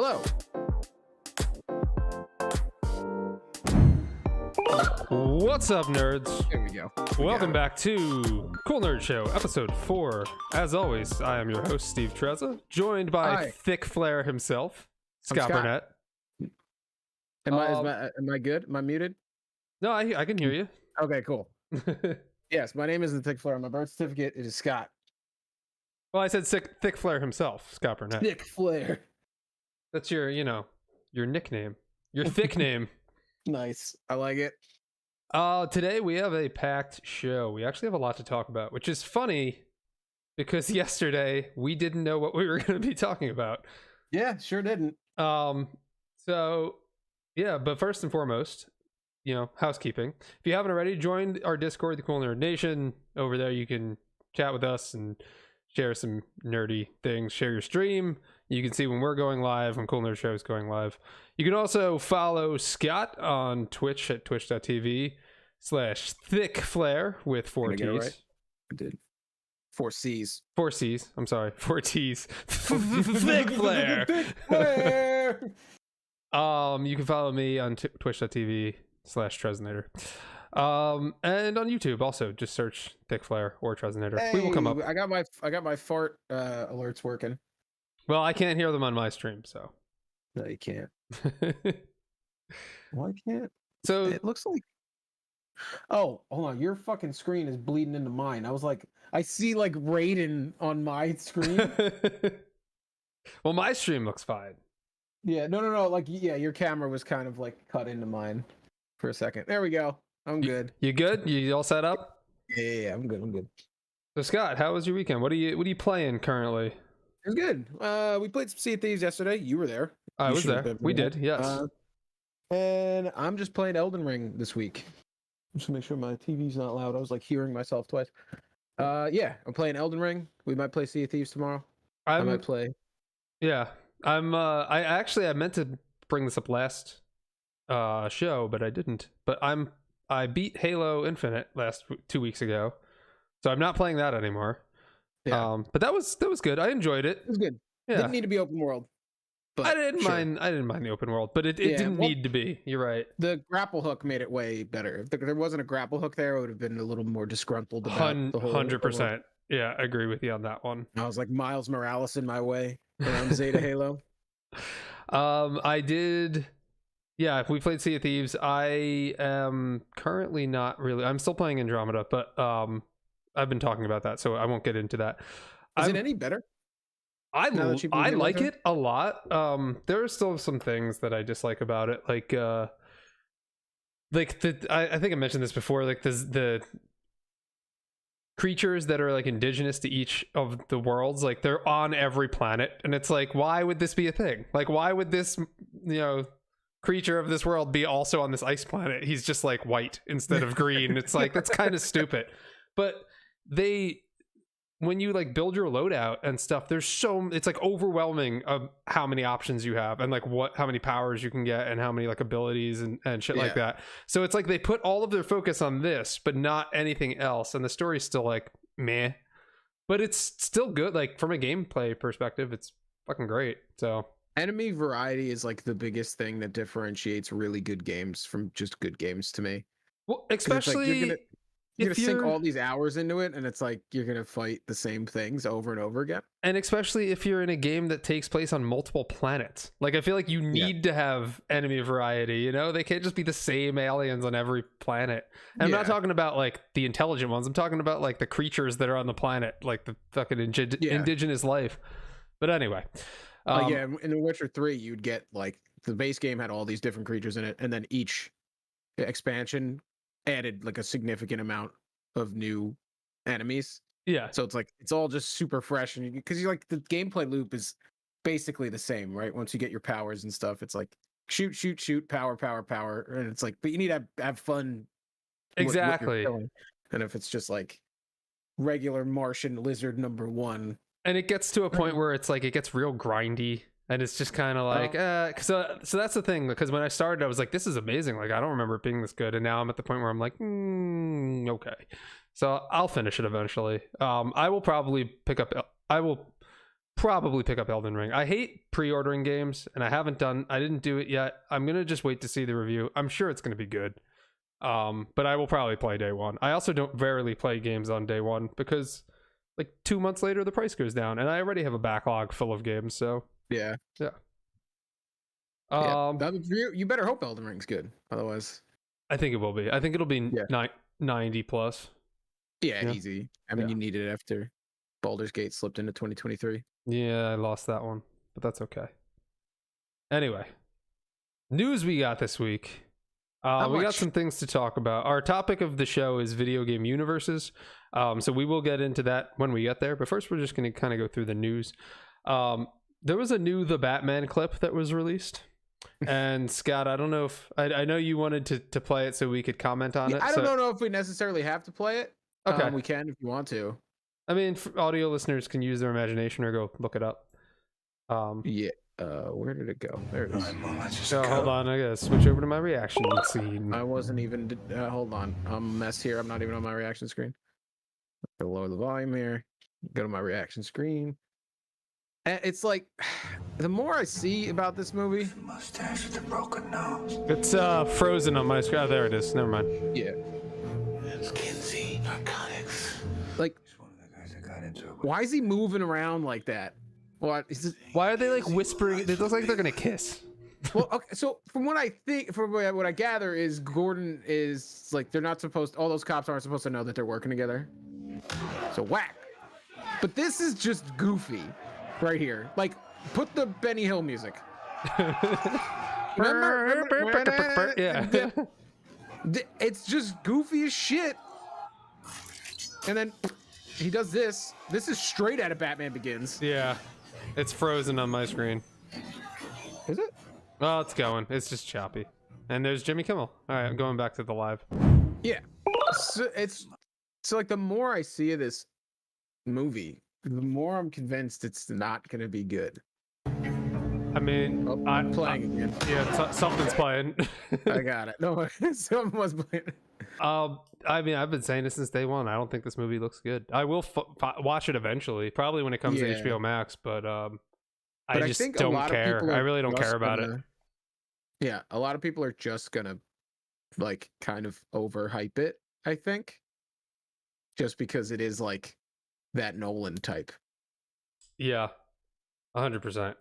Hello. What's up, nerds? There we go. Welcome back to Cool Nerd Show, episode 4. As always, I am your host, Steve Trezza, joined by Hi. Thick Flair himself, Scott Scott. Burnett. Am I good? Am I muted? No, I can hear you. Okay, cool. Yes, my name isn't Thick Flair. My birth certificate is Scott. Well, I said Thick Flair himself, Scott Burnett. Thick Flair. That's your nickname, your thick name. Nice. I like it. Today we have a packed show. We actually have a lot to talk about, which is funny because yesterday we didn't know what we were going to be talking about. Yeah, sure didn't. So yeah, but first and foremost, housekeeping. If you haven't already, join our Discord, the Cool Nerd Nation. Over there you can chat with us and share some nerdy things, share your stream. You can see when we're going live, when Cool Nerd Show is going live. You can also follow Scott on Twitch at twitch.tv/thickflare with 4 Did I get it T's. right? I did. 4 C's. 4 C's. I'm sorry. 4 T's. Thick Flare. Thick Flair. You can follow me on twitch.tv/Treznator. And on YouTube also, just search Thick Flare or Treznator. Hey, We will come up. I got my fart alerts working. Well, I can't hear them on my stream, so. No, you can't. Why can't? So It looks like. Oh, hold on. Your fucking screen is bleeding into mine. I was like, I see like Raiden on my screen. well, my stream looks fine. Yeah, no. Like, yeah, your camera was kind of like cut into mine for a second. There we go. I'm good. You good? You all set up? Yeah, I'm good. So Scott, how was your weekend? What are you playing currently? It was good. We played some Sea of Thieves yesterday. You were there. I You was should have there. been We there. did, yes. And I'm just playing Elden Ring this week. Just to make sure my TV's not loud. I was like hearing myself twice. Yeah, I'm playing Elden Ring. We might play Sea of Thieves tomorrow. I might play. Yeah. I meant to bring this up last show, but I didn't. But I beat Halo Infinite 2 weeks ago. So I'm not playing that anymore. Yeah. But that was good. I enjoyed it. It was good. Yeah. Didn't need to be open world. But I didn't mind the open world, but it didn't need to be. You're right. The grapple hook made it way better. If there wasn't a grapple hook there, I would have been a little more disgruntled about the whole 100%. Yeah, I agree with you on that one. I was like Miles Morales in my way around Zeta Halo. I did. Yeah, we played Sea of Thieves. I am currently not really. I'm still playing Andromeda, but I've been talking about that, so I won't get into that. Is it any better? I like it a lot. There are still some things that I dislike about it, I think I mentioned this before. Like the creatures that are like indigenous to each of the worlds, like they're on every planet, and it's like, why would this be a thing? Like, why would this creature of this world be also on this ice planet? He's just like white instead of green. It's like, that's kind of stupid. But when you like build your loadout and stuff, it's like overwhelming of how many options you have and like how many powers you can get and how many like abilities and shit like that. So it's like they put all of their focus on this, but not anything else. And the story's still like meh, but it's still good. Like from a gameplay perspective, it's fucking great. So enemy variety is like the biggest thing that differentiates really good games from just good games to me. Well, especially like you're gonna sink all these hours into it, and it's like you're gonna fight the same things over and over again. And especially if you're in a game that takes place on multiple planets. Like I feel like you need to have enemy variety, they can't just be the same aliens on every planet. And I'm not talking about like the intelligent ones. I'm talking about like the creatures that are on the planet, like the fucking indigenous life. But anyway. In The Witcher 3, you'd get like the base game had all these different creatures in it, and then each expansion added like a significant amount of new enemies. Yeah. So it's like it's all just super fresh, and because you like the gameplay loop is basically the same, right? Once you get your powers and stuff, it's like shoot, power, and it's like, but you need to have fun. Exactly. And if it's just like regular Martian lizard number 1. And it gets to a point where it's like it gets real grindy, and it's just kind of like so that's the thing, because when I started I was like, this is amazing, like I don't remember it being this good, and now I'm at the point where I'm like okay. So I'll finish it eventually. I will probably probably pick up Elden Ring. I hate pre-ordering games, and I didn't do it yet. I'm gonna just wait to see the review. I'm sure it's gonna be good. But I will probably play day one. I also don't rarely play games on day one because like 2 months later the price goes down, and I already have a backlog full of games. So yeah. You better hope Elden Ring's good. Otherwise, I think it will be. I think it'll be 90 plus. Yeah, easy. I mean, you needed it after Baldur's Gate slipped into 2023. Yeah, I lost that one, but that's okay. Anyway, news we got this week. We got some things to talk about. Our topic of the show is video game universes. So we will get into that when we get there. But first, we're just going to kind of go through the news. There was a new The Batman clip that was released. And Scott, I don't know if I know you wanted to play it so we could comment on it. I don't know if we necessarily have to play it. Okay, we can if you want to. I mean, audio listeners can use their imagination or go look it up. Where did it go? There it is. So hold on, I gotta switch over to my reaction scene. I wasn't even. Hold on, I'm a mess here. I'm not even on my reaction screen. Go lower the volume here. Go to my reaction screen. And it's like, the more I see about this movie, mustache with a broken nose. It's frozen on my screen. Oh, there it is. Never mind. Yeah. It's Kinsey Narcotics. Like, one of the guys that got into it. Why is he moving around like that? What is this? Why are they like whispering? It looks like they're gonna kiss. Well, okay, so from what I gather is Gordon is like they're not supposed. All those cops aren't supposed to know that they're working together. So whack. But this is just goofy, right here. Like, put the Benny Hill music. Remember? Yeah. It's just goofy as shit. And then he does this. This is straight out of Batman Begins. Yeah. It's frozen on my screen. Is it? Well, it's going. It's just choppy. And there's Jimmy Kimmel. All right, I'm going back to the live. Yeah. So like the more I see of this movie, the more I'm convinced it's not going to be good. I mean, I'm playing again. Yeah, something's playing. I got it. No, someone was playing. I mean, I've been saying this since day one. I don't think this movie looks good. I will watch it eventually, probably when it comes to HBO Max. But I just don't care. I really don't care about it. Yeah, a lot of people are just gonna like kind of overhype it. I think, just because it is like that Nolan type. Yeah, 100%.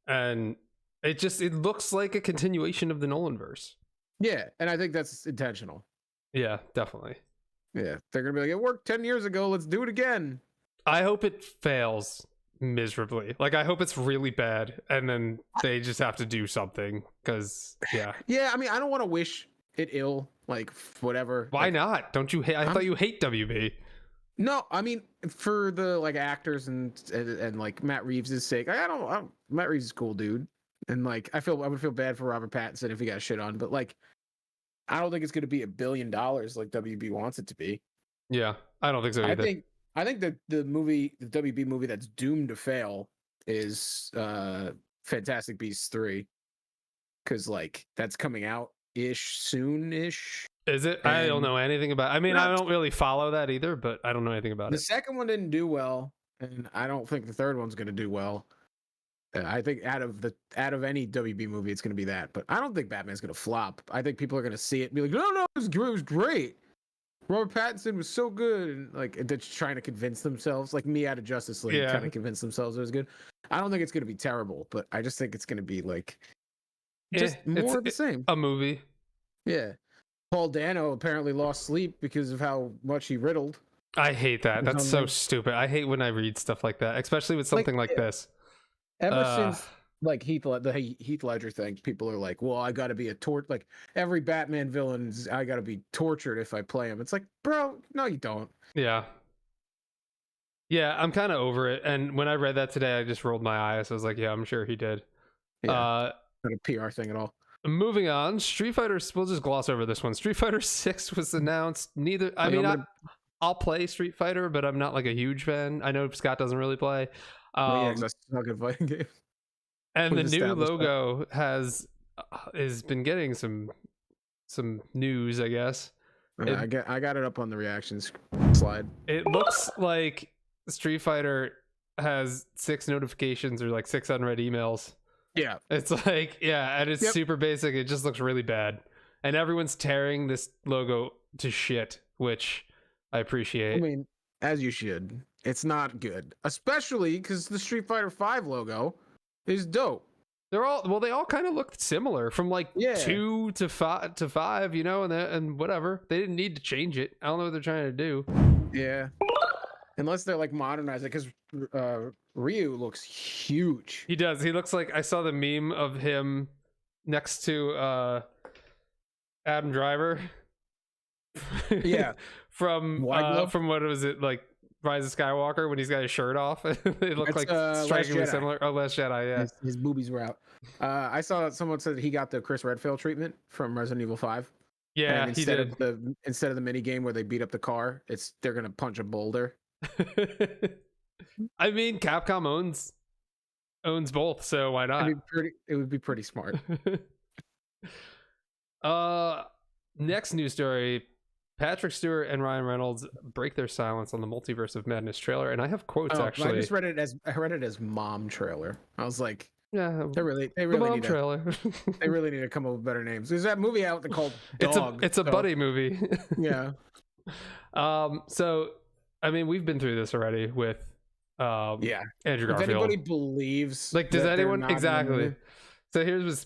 And it looks like a continuation of the Nolanverse. Yeah, and I think that's intentional. Yeah, definitely. Yeah, they're gonna be like, it worked 10 years ago, let's do it again. I hope it fails miserably. Like, I hope it's really bad, and then they just have to do something, because, yeah. Yeah, I mean, I don't want to wish it ill, like, whatever. Why like, not? Don't you hate? I thought you hate WB. No, I mean, for the, like, actors and like, Matt Reeves' sake, Matt Reeves is a cool dude. And, like, I would feel bad for Robert Pattinson if he got shit on, but, like, I don't think it's going to be $1 billion like WB wants it to be. Yeah, I don't think so either. I think that the WB movie that's doomed to fail is Fantastic Beasts 3, because like that's coming out soon-ish. Is it? I don't know anything about. I mean, I don't really follow that either, but I don't know anything about it. The second one didn't do well, and I don't think the third one's going to do well. I think out of any WB movie, it's going to be that. But I don't think Batman's going to flop. I think people are going to see it and be like, no, it was great. Robert Pattinson was so good. And like, they're just trying to convince themselves, like me out of Justice League, kind of convince themselves it was good. I don't think it's going to be terrible, but I just think it's going to be like just more of the same. A movie. Yeah. Paul Dano apparently lost sleep because of how much he riddled. I hate that. That's so stupid. I hate when I read stuff like that, especially with something like this. Ever since like the Heath Ledger thing, people are like, well, I got to be like every Batman villain, I got to be tortured if I play him. It's like, bro, no, you don't. Yeah. Yeah, I'm kind of over it. And when I read that today, I just rolled my eyes. I was like, yeah, I'm sure he did. Yeah, not a PR thing at all. Moving on, Street Fighter, we'll just gloss over this one. Street Fighter 6 was announced. I'll play Street Fighter, but I'm not like a huge fan. I know Scott doesn't really play. That's not a good fighting game. And the new logo has been getting some news, I guess. I got it up on the reactions slide. It looks like Street Fighter has 6 notifications or like 6 unread emails. Yeah. It's like, yeah, and it's super basic. It just looks really bad. And everyone's tearing this logo to shit, which I appreciate. I mean, as you should. It's not good, especially because the Street Fighter V logo is dope. They all kind of look similar from like 2 to 5, you know, and whatever. They didn't need to change it. I don't know what they're trying to do. Yeah. Unless they're like modernizing, because Ryu looks huge. He does. He looks like, I saw the meme of him next to Adam Driver. Yeah. from what was it, like Rise of Skywalker, when he's got his shirt off? It looked like strikingly similar. Oh, Last Jedi, yeah. His boobies were out. I saw that someone said he got the Chris Redfield treatment from Resident Evil 5. Yeah, he did. Instead of the mini game where they beat up the car, they're gonna punch a boulder. I mean, Capcom owns both, so why not? It would be pretty smart. Next news story: Patrick Stewart and Ryan Reynolds break their silence on the Multiverse of Madness trailer, and I have quotes actually. I just read it as mom trailer. I was like, yeah, they really need trailer. They really need to come up with better names. There's that movie out called Dog. It's a buddy movie. Yeah. So I mean, we've been through this already with Andrew Garfield. If anybody believes, like, does anyone exactly? So here's what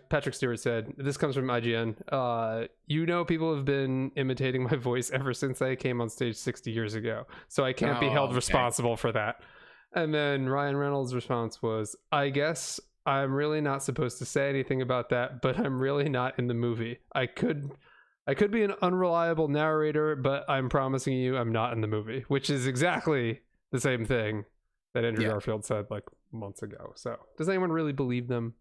Patrick Stewart said. This comes from IGN. You know, people have been imitating my voice ever since I came on stage 60 years ago, so I can't be held responsible for that. And then Ryan Reynolds' response was, I guess I'm really not supposed to say anything about that, but I'm really not in the movie. I could be an unreliable narrator, but I'm promising you I'm not in the movie, which is exactly the same thing that Andrew Garfield said like months ago. So does anyone really believe them?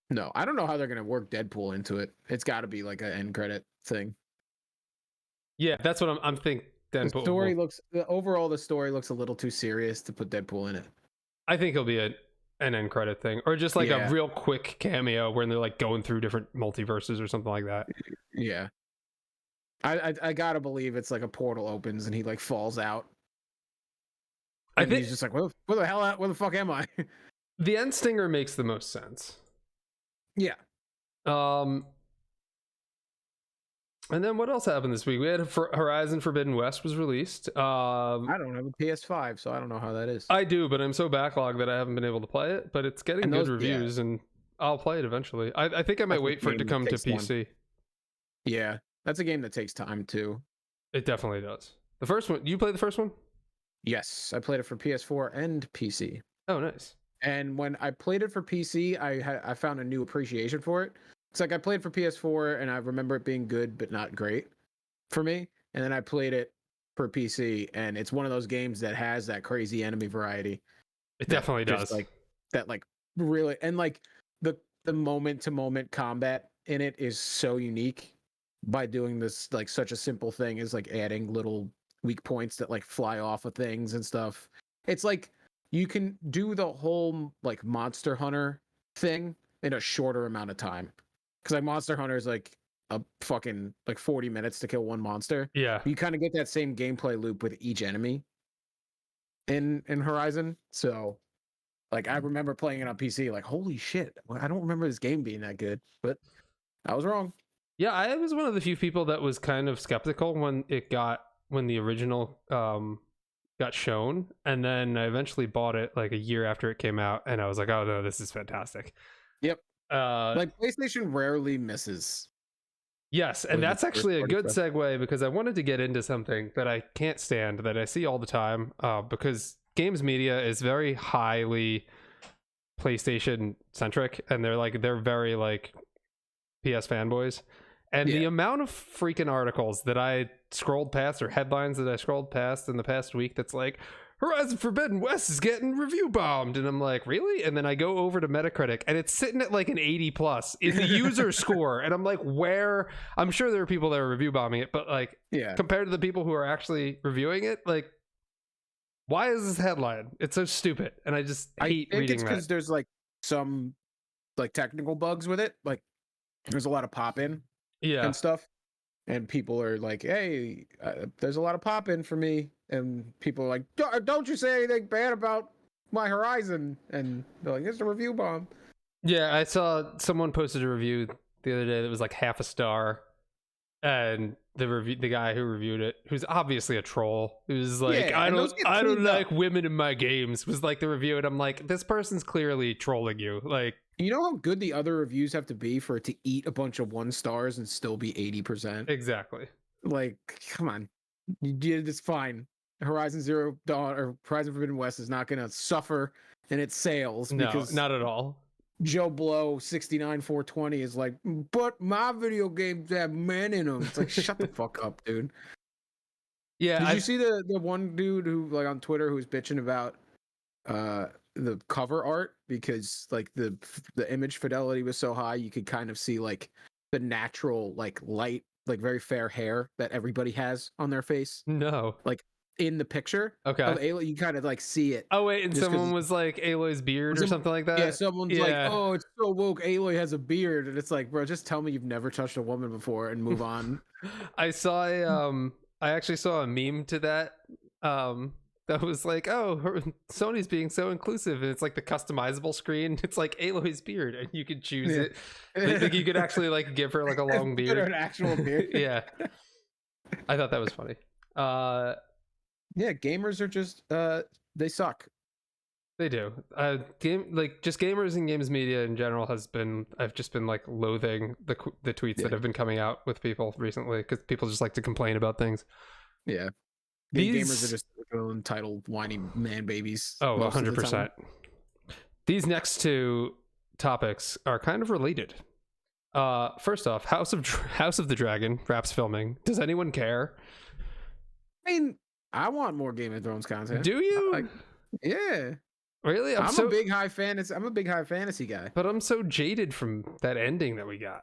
No, I don't know how they're going to work Deadpool into it. It's got to be like an end credit thing. Yeah, that's what I'm thinking. The story looks a little too serious to put Deadpool in it. I think it'll be an end credit thing, or just like a real quick cameo when they're like going through different multiverses or something like that. Yeah. I gotta believe it's like a portal opens and he like falls out. And he's just like, where the fuck am I? The end stinger makes the most sense. Yeah. And then what else happened this week? We had Horizon Forbidden West was released. I don't have a PS5, so I don't know how that is. I do, but I'm so backlogged that I haven't been able to play it. But it's getting good reviews, and I'll play it eventually. I think I might wait for it to come to PC. Yeah, that's a game that takes time too. It definitely does. The first one, you played the first one? Yes, I played it for PS4 and PC. Oh, nice. And when I played it for PC, I found a new appreciation for it. It's like I played for PS4 and I remember it being good but not great for me. And then I played it for PC, and it's one of those games that has that crazy enemy variety. It definitely does. Like that, like really, and like the moment to moment combat in it is so unique by doing this like such a simple thing as like adding little weak points that like fly off of things and stuff. It's like you can do the whole like Monster Hunter thing in a shorter amount of time. Because like Monster Hunter is like a fucking like 40 minutes to kill one monster. Yeah. You kind of get that same gameplay loop with each enemy in Horizon. So like I remember playing it on PC, like, holy shit, I don't remember this game being that good, but I was wrong. Yeah, I was one of the few people that was kind of skeptical when the original got shown, and then I eventually bought it like a year after it came out, and I was like, oh no, this is fantastic. Yep. Like PlayStation rarely misses. Yes, and that's actually a good segue, because I wanted to get into something that I can't stand, that I see all the time, because games media is very highly PlayStation centric, and they're very like PS fanboys. And the amount of freaking articles that I scrolled past, or headlines that I scrolled past in the past week, that's like, Horizon Forbidden West is getting review bombed, and I'm like, really? And then I go over to Metacritic, and it's sitting at like an 80+ in the user score, and I'm like, where? I'm sure there are people that are review bombing it, but like, compared to the people who are actually reviewing it, like, why is this headline? It's so stupid, and I just hate reading that. I think it's because there's like some like technical bugs with it, like there's a lot of pop-in and stuff, and people are like, hey, there's a lot of pop-in for me. And people are like, don't you say anything bad about my Horizon, and they're like, it's a review bomb. Yeah, I saw someone posted a review the other day that was like half a star, and the guy who reviewed it, who's obviously a troll, who's like, Yeah, I and those don't get I don't cleaned up. like women in my games, was like the review, and I'm like, this person's clearly trolling you. Like, You know how good the other reviews have to be for it to eat a bunch of 1 stars and still be 80%? exactly. Like, come on. You did it's fine. Horizon Zero Dawn or Horizon Forbidden West is not gonna suffer in its sales No, because not at all. Joe Blow 69420 is like, but my video games have men in them. It's like, shut the fuck up, dude. Yeah, Did you see the one dude who like on Twitter who was bitching about the cover art because like the image fidelity was so high you could kind of see like the natural like light, like very fair hair that everybody has on their face no. like in the picture Okay. of Aloy. You kind of like see it. Oh wait, and Just 'cause someone was like Aloy's beard or something like that. Yeah, someone's like, Yeah. oh, it's so woke, Aloy has a beard, and it's like, bro, just tell me you've never touched a woman before and move on. I saw I actually saw a meme to that that was like, oh, Sony's being so inclusive, and it's like the customizable screen. It's like Aloy's beard, and you could choose Yeah. it. Like you could actually like give her like a long Put her beard. an actual beard. Yeah, I thought that was funny. Yeah, gamers are just they suck. They do. Just gamers and games media in general I've just been like loathing the tweets that have been coming out with people recently because people just like to complain about things. Yeah. Gamers are just entitled whiny man babies. Oh, 100%. These next two topics are kind of related. First off, House of the Dragon wraps filming. Does anyone care? I mean, I want more Game of Thrones content. Do you? Yeah. Really? I'm a big high fantasy guy. But I'm so jaded from that ending that we got.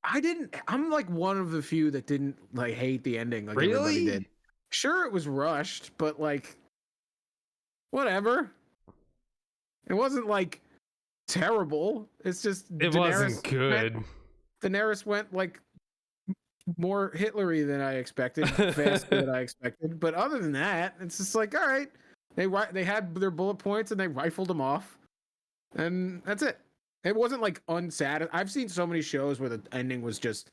I'm like one of the few that didn't like hate the ending like Really? everybody did. Sure, it was rushed, but like whatever. It wasn't like terrible. It's just It wasn't good. Daenerys went like more Hitlery than I expected, faster than I expected. But other than that, it's just like, all right, they had their bullet points and they rifled them off, and that's it. It wasn't like unsatisfying. I've seen so many shows where the ending was just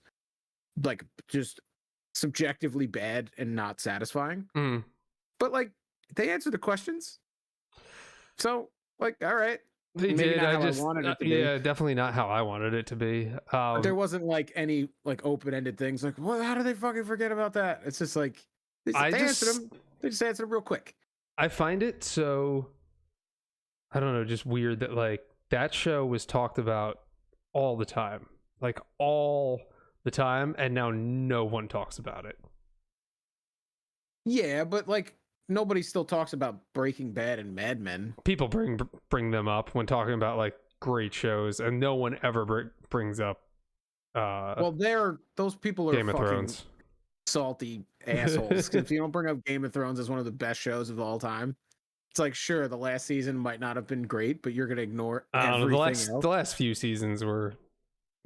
subjectively bad and not satisfying. Mm. But like they answered the questions, so like, all right. They Maybe did. not how I wanted it to be. Yeah, definitely not how I wanted it to be. There wasn't like any like open-ended things like, well, how do they fucking forget about that? It's just like they answered them. They just answered them real quick. I find it so, I don't know, just weird that like that show was talked about all the time, like all the time, and now no one talks about it. Yeah, but like nobody still talks about Breaking Bad and Mad Men. People bring them up when talking about like great shows, and no one ever brings up. Well, those people are Game of fucking Thrones. Salty assholes. If you don't bring up Game of Thrones as one of the best shows of all time, it's like, sure, the last season might not have been great, but you're gonna ignore everything else. The last few seasons were.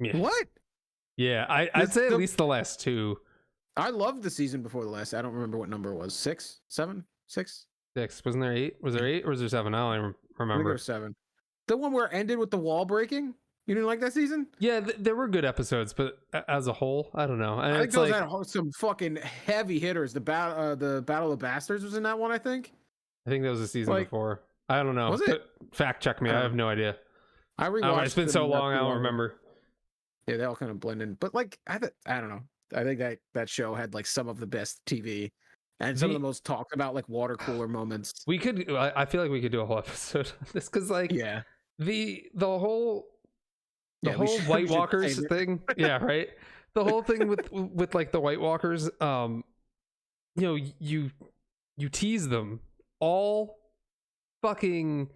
Yeah. What? Yeah, I'd say at least the last two. I loved the season before the last. I don't remember what number it was. 6, 7, 6, 6. Wasn't there 8? Was there 8 or was there 7? I don't even remember. I think there was 7. The one where it ended with the wall breaking. You didn't like that season? Yeah, there were good episodes, but as a whole, I don't know. And I think those had some fucking heavy hitters. The Battle of the Bastards was in that one, I think. I think that was the season before. I don't know. Was it? Fact check me. I have no idea. I rewatched. It's been so long, I don't remember. Yeah, they all kind of blend in. But like, I don't know. I think that show had like some of the best TV and some of the most talked about like water cooler moments. We could. I feel like we could do a whole episode on this because like the whole White Walkers thing. Yeah, right. The whole thing with like the White Walkers. You tease them all fucking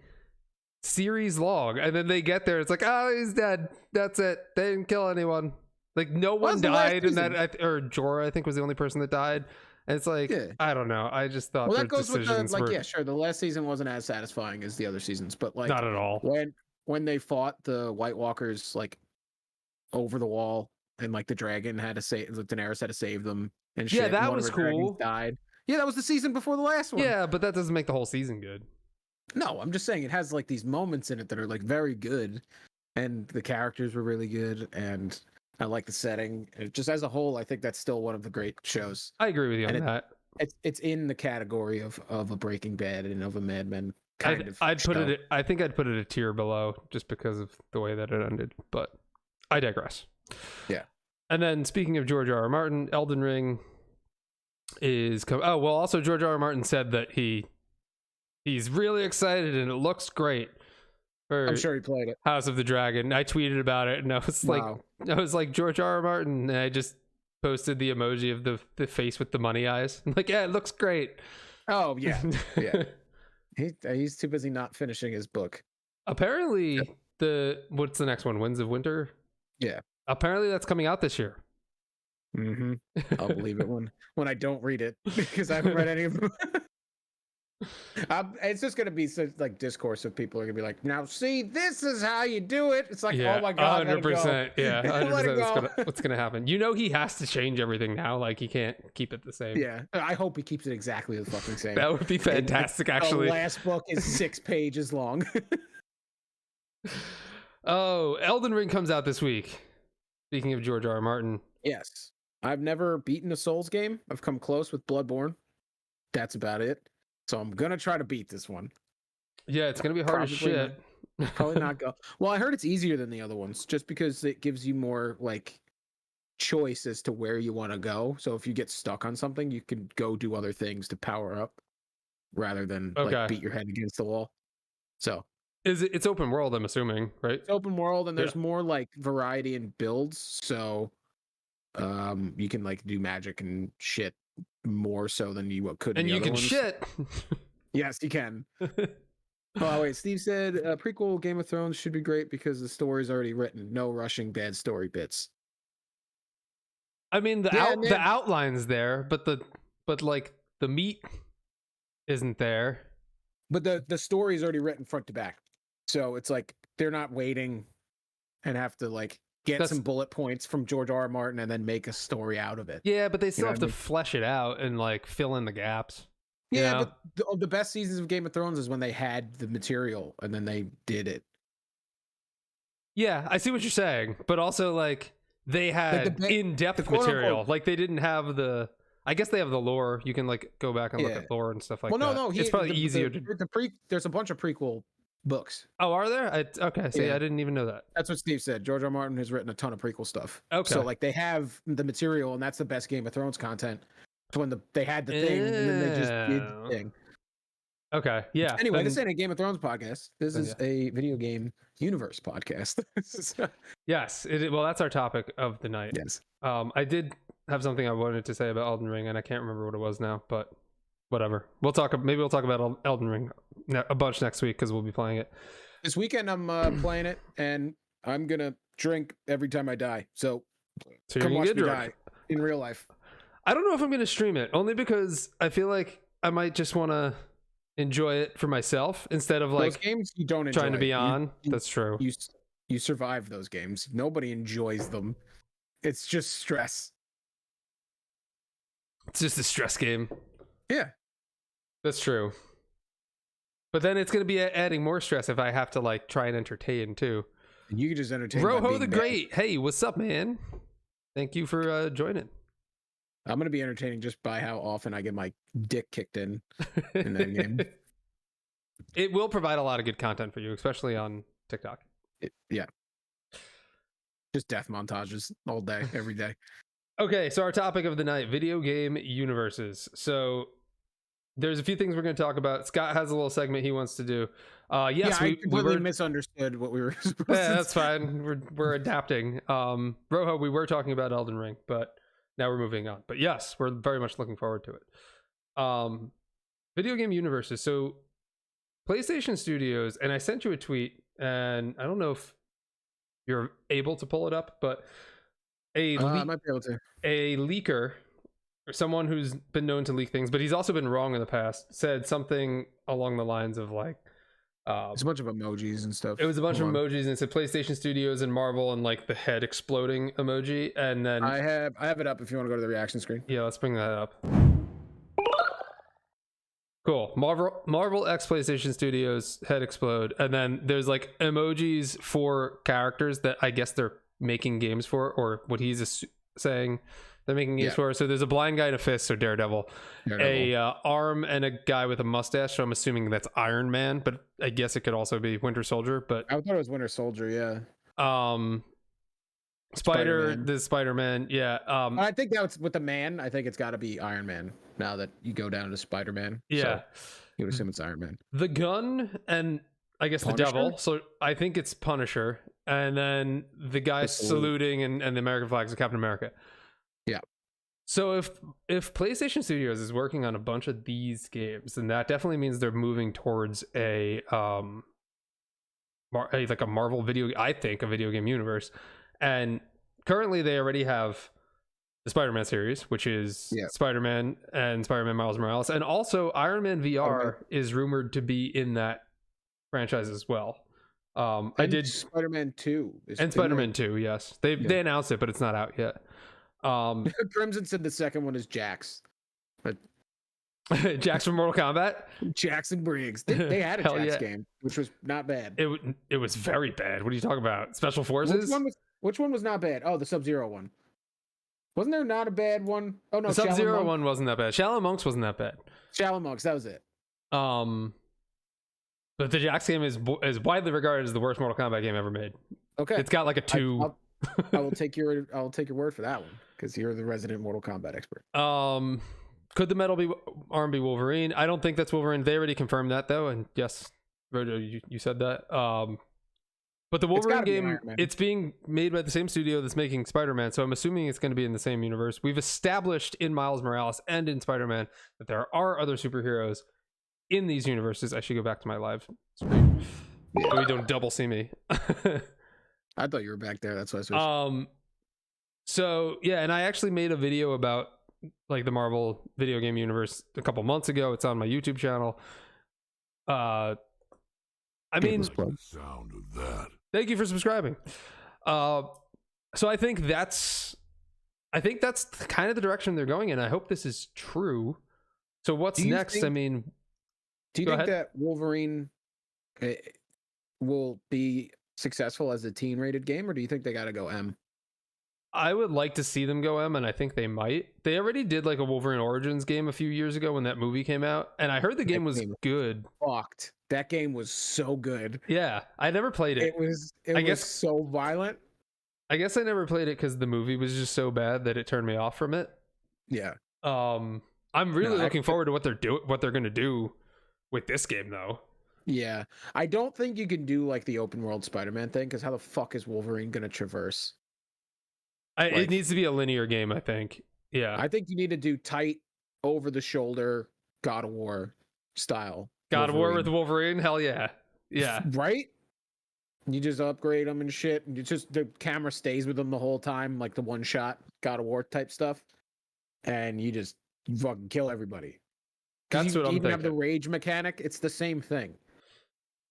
series long, and then they get there. It's like, oh, he's dead. That's it. They didn't kill anyone. Like no one died in that, or Jorah I think was the only person that died. And it's like, I don't know. I just thought that goes with the like, yeah, sure. The last season wasn't as satisfying as the other seasons, but like not at all. When they fought the White Walkers like over the wall, and like the dragon had to save, Daenerys had to save them, and shit. Yeah, that and was cool. Died. Yeah, that was the season before the last one. Yeah, but that doesn't make the whole season good. No, I'm just saying it has like these moments in it that are like very good, and the characters were really good, and I like the setting. Just as a whole, I think that's still one of the great shows. I agree with you on that. It's in the category of a Breaking Bad and of a Mad Men kind of. I think I'd put it a tier below just because of the way that it ended, but I digress. Yeah. And then speaking of George R.R. Martin, Elden Ring is also George R.R. Martin said that he's really excited and it looks great. I'm sure he played it. House of the Dragon. I tweeted about it and I was like George R.R. Martin, and I just posted the emoji of the face with the money eyes. I'm like, yeah, it looks great. Oh yeah, yeah. He's too busy not finishing his book. Apparently, what's the next one? Winds of Winter. Yeah. Apparently, that's coming out this year. Mm-hmm. I'll believe it when I don't read it because I haven't read any of them. It's just gonna be such like discourse of people are gonna be like, now see, this is how you do it. It's like, oh my god, 100%. Yeah, 100%. What's gonna happen? You know, he has to change everything now. Like he can't keep it the same. Yeah, I hope he keeps it exactly the fucking same. That would be fantastic. Actually, the last book is 6 pages long. Oh, Elden Ring comes out this week. Speaking of George R.R. Martin. Yes, I've never beaten a Souls game. I've come close with Bloodborne. That's about it. So I'm gonna try to beat this one. Yeah, it's gonna be hard as shit. Probably not go. Well, I heard it's easier than the other ones, just because it gives you more like choice as to where you want to go. So if you get stuck on something, you can go do other things to power up, rather than like beat your head against the wall. So it's open world, I'm assuming, right? It's open world, and there's more like variety in builds. So you can like do magic and shit more so than you could. And you can shit. Yes, you can. Oh wait, Steve said prequel Game of Thrones should be great because the story's already written. No rushing bad story bits. I mean the outline's there, but like the meat isn't there. But the story's already written front to back. So it's like they're not waiting and have to like get some bullet points from George R.R. Martin and then make a story out of it. Yeah, but they still have to flesh it out and like fill in the gaps. Yeah, but the best seasons of Game of Thrones is when they had the material and then they did it. Yeah, I see what you're saying, but also like they had like in-depth material. Like they didn't have the. I guess they have the lore. You can like go back and look at lore and stuff like that. No, it's probably easier to. There's a bunch of prequel books. Oh, are there? Okay, so I didn't even know that. That's what Steve said. George R. Martin has written a ton of prequel stuff. Okay, so like they have the material, and that's the best Game of Thrones content. It's when they had the thing, and then they just did the thing. Okay, yeah. Anyway, this ain't a Game of Thrones podcast. This is a video game universe podcast. Yes, well, that's our topic of the night. Yes. I did have something I wanted to say about Elden Ring, and I can't remember what it was now, but whatever. Maybe we'll talk about Elden Ring a bunch next week because we'll be playing it. This weekend I'm playing it, and I'm gonna drink every time I die. So come watch me die in real life. I don't know if I'm gonna stream it, only because I feel like I might just want to enjoy it for myself instead of like those games you don't enjoy. Trying to be on. That's true. You survive those games. Nobody enjoys them. It's just stress. It's just a stress game. Yeah. That's true. But then it's going to be adding more stress if I have to like try and entertain too. And you can just entertain. Roho the Great. Hey, what's up, man? Thank you for joining. I'm going to be entertaining just by how often I get my dick kicked in that game. It will provide a lot of good content for you, especially on TikTok. Yeah. Just death montages all day, every day. Okay, so our topic of the night, video game universes. So there's a few things we're going to talk about. Scott has a little segment he wants to do. Yes, I completely misunderstood what we were supposed to that's fine. We're adapting. Rojo, we were talking about Elden Ring, but now we're moving on. But yes, we're very much looking forward to it. Video game universes. So PlayStation Studios, and I sent you a tweet, and I don't know if you're able to pull it up, but I might be able to. A leaker, or someone who's been known to leak things, but he's also been wrong in the past, said something along the lines of like it's a bunch of emojis and stuff. It was a bunch of emojis, and it said PlayStation Studios and Marvel and like the head exploding emoji. And then I have it up if you want to go to the reaction screen. Yeah, let's bring that up. Cool. Marvel X PlayStation Studios head explode, and then there's like emojis for characters that I guess they're making games for, or what he's saying they're making games for. So there's a blind guy and a fist, so Daredevil. A arm and a guy with a mustache, so I'm assuming that's Iron Man, but I guess it could also be Winter Soldier. But I thought it was Winter Soldier. Yeah. Spider-Man. Yeah. I think that's with the man. I think it's got to be Iron Man. Now that you go down to Spider-Man, yeah, so you would assume it's Iron Man. The gun and I guess Punisher? The devil. So I think it's Punisher, and then the guy saluting and the American flag is Captain America. Yeah. So if PlayStation Studios is working on a bunch of these games, then that definitely means they're moving towards a Marvel video game universe. And currently they already have the Spider-Man series, which is Spider-Man and Spider-Man Miles Morales, and also Iron Man VR is rumored to be in that franchise as well. I did Spider-Man 2 and Spider-Man 2. Yes, they announced it, but it's not out yet. Crimson said the second one is Jax. But Jax from Mortal Kombat. Jackson Briggs. They had a Jax game, which was not bad. It was very bad. What are you talking about? Special Forces? Which one was not bad? Oh, the Sub-Zero one. Wasn't there not a bad one? Oh no, the Sub-Zero one wasn't that bad. Shallow Monks wasn't that bad. Shallow Monks, that was it. But the Jax game is widely regarded as the worst Mortal Kombat game ever made. Okay, it's got like a 2. I will take your word for that one because you're the resident Mortal Kombat expert. Could the metal arm be Wolverine? I don't think that's Wolverine. They already confirmed that though, and yes, Rojo, you said that. But the Wolverine game, it's being made by the same studio that's making Spider-Man, so I'm assuming it's going to be in the same universe. We've established in Miles Morales and in Spider-Man that there are other superheroes in these universes. I should go back to my live screen so you don't double see me. I thought you were back there. That's why I switched. So yeah, and I actually made a video about like the Marvel video game universe a couple months ago. It's on my YouTube channel. I mean, the sound of that. Thank you for subscribing. So I think that's kind of the direction they're going in. I hope this is true. So what's next? Do you think that Wolverine will be successful as a teen-rated game, or do you think they got to go M? I would like to see them go M, and I think they might. They already did like a Wolverine Origins game a few years ago when that movie came out, and I heard the game was good. Fucked. That game was so good. Yeah, I never played it. It was so violent. I guess I never played it because the movie was just so bad that it turned me off from it. Yeah. I'm really looking forward to what they're gonna do with this game, though. Yeah, I don't think you can do like the open world Spider-Man thing because how the fuck is Wolverine gonna traverse? It needs to be a linear game, I think. Yeah, I think you need to do tight, over the shoulder God of War style. God of War with Wolverine, hell yeah, yeah. Right? You just upgrade them and shit, and the camera stays with them the whole time, like the one shot God of War type stuff, and you just fucking kill everybody. That's what I'm thinking. Even have the rage mechanic; it's the same thing.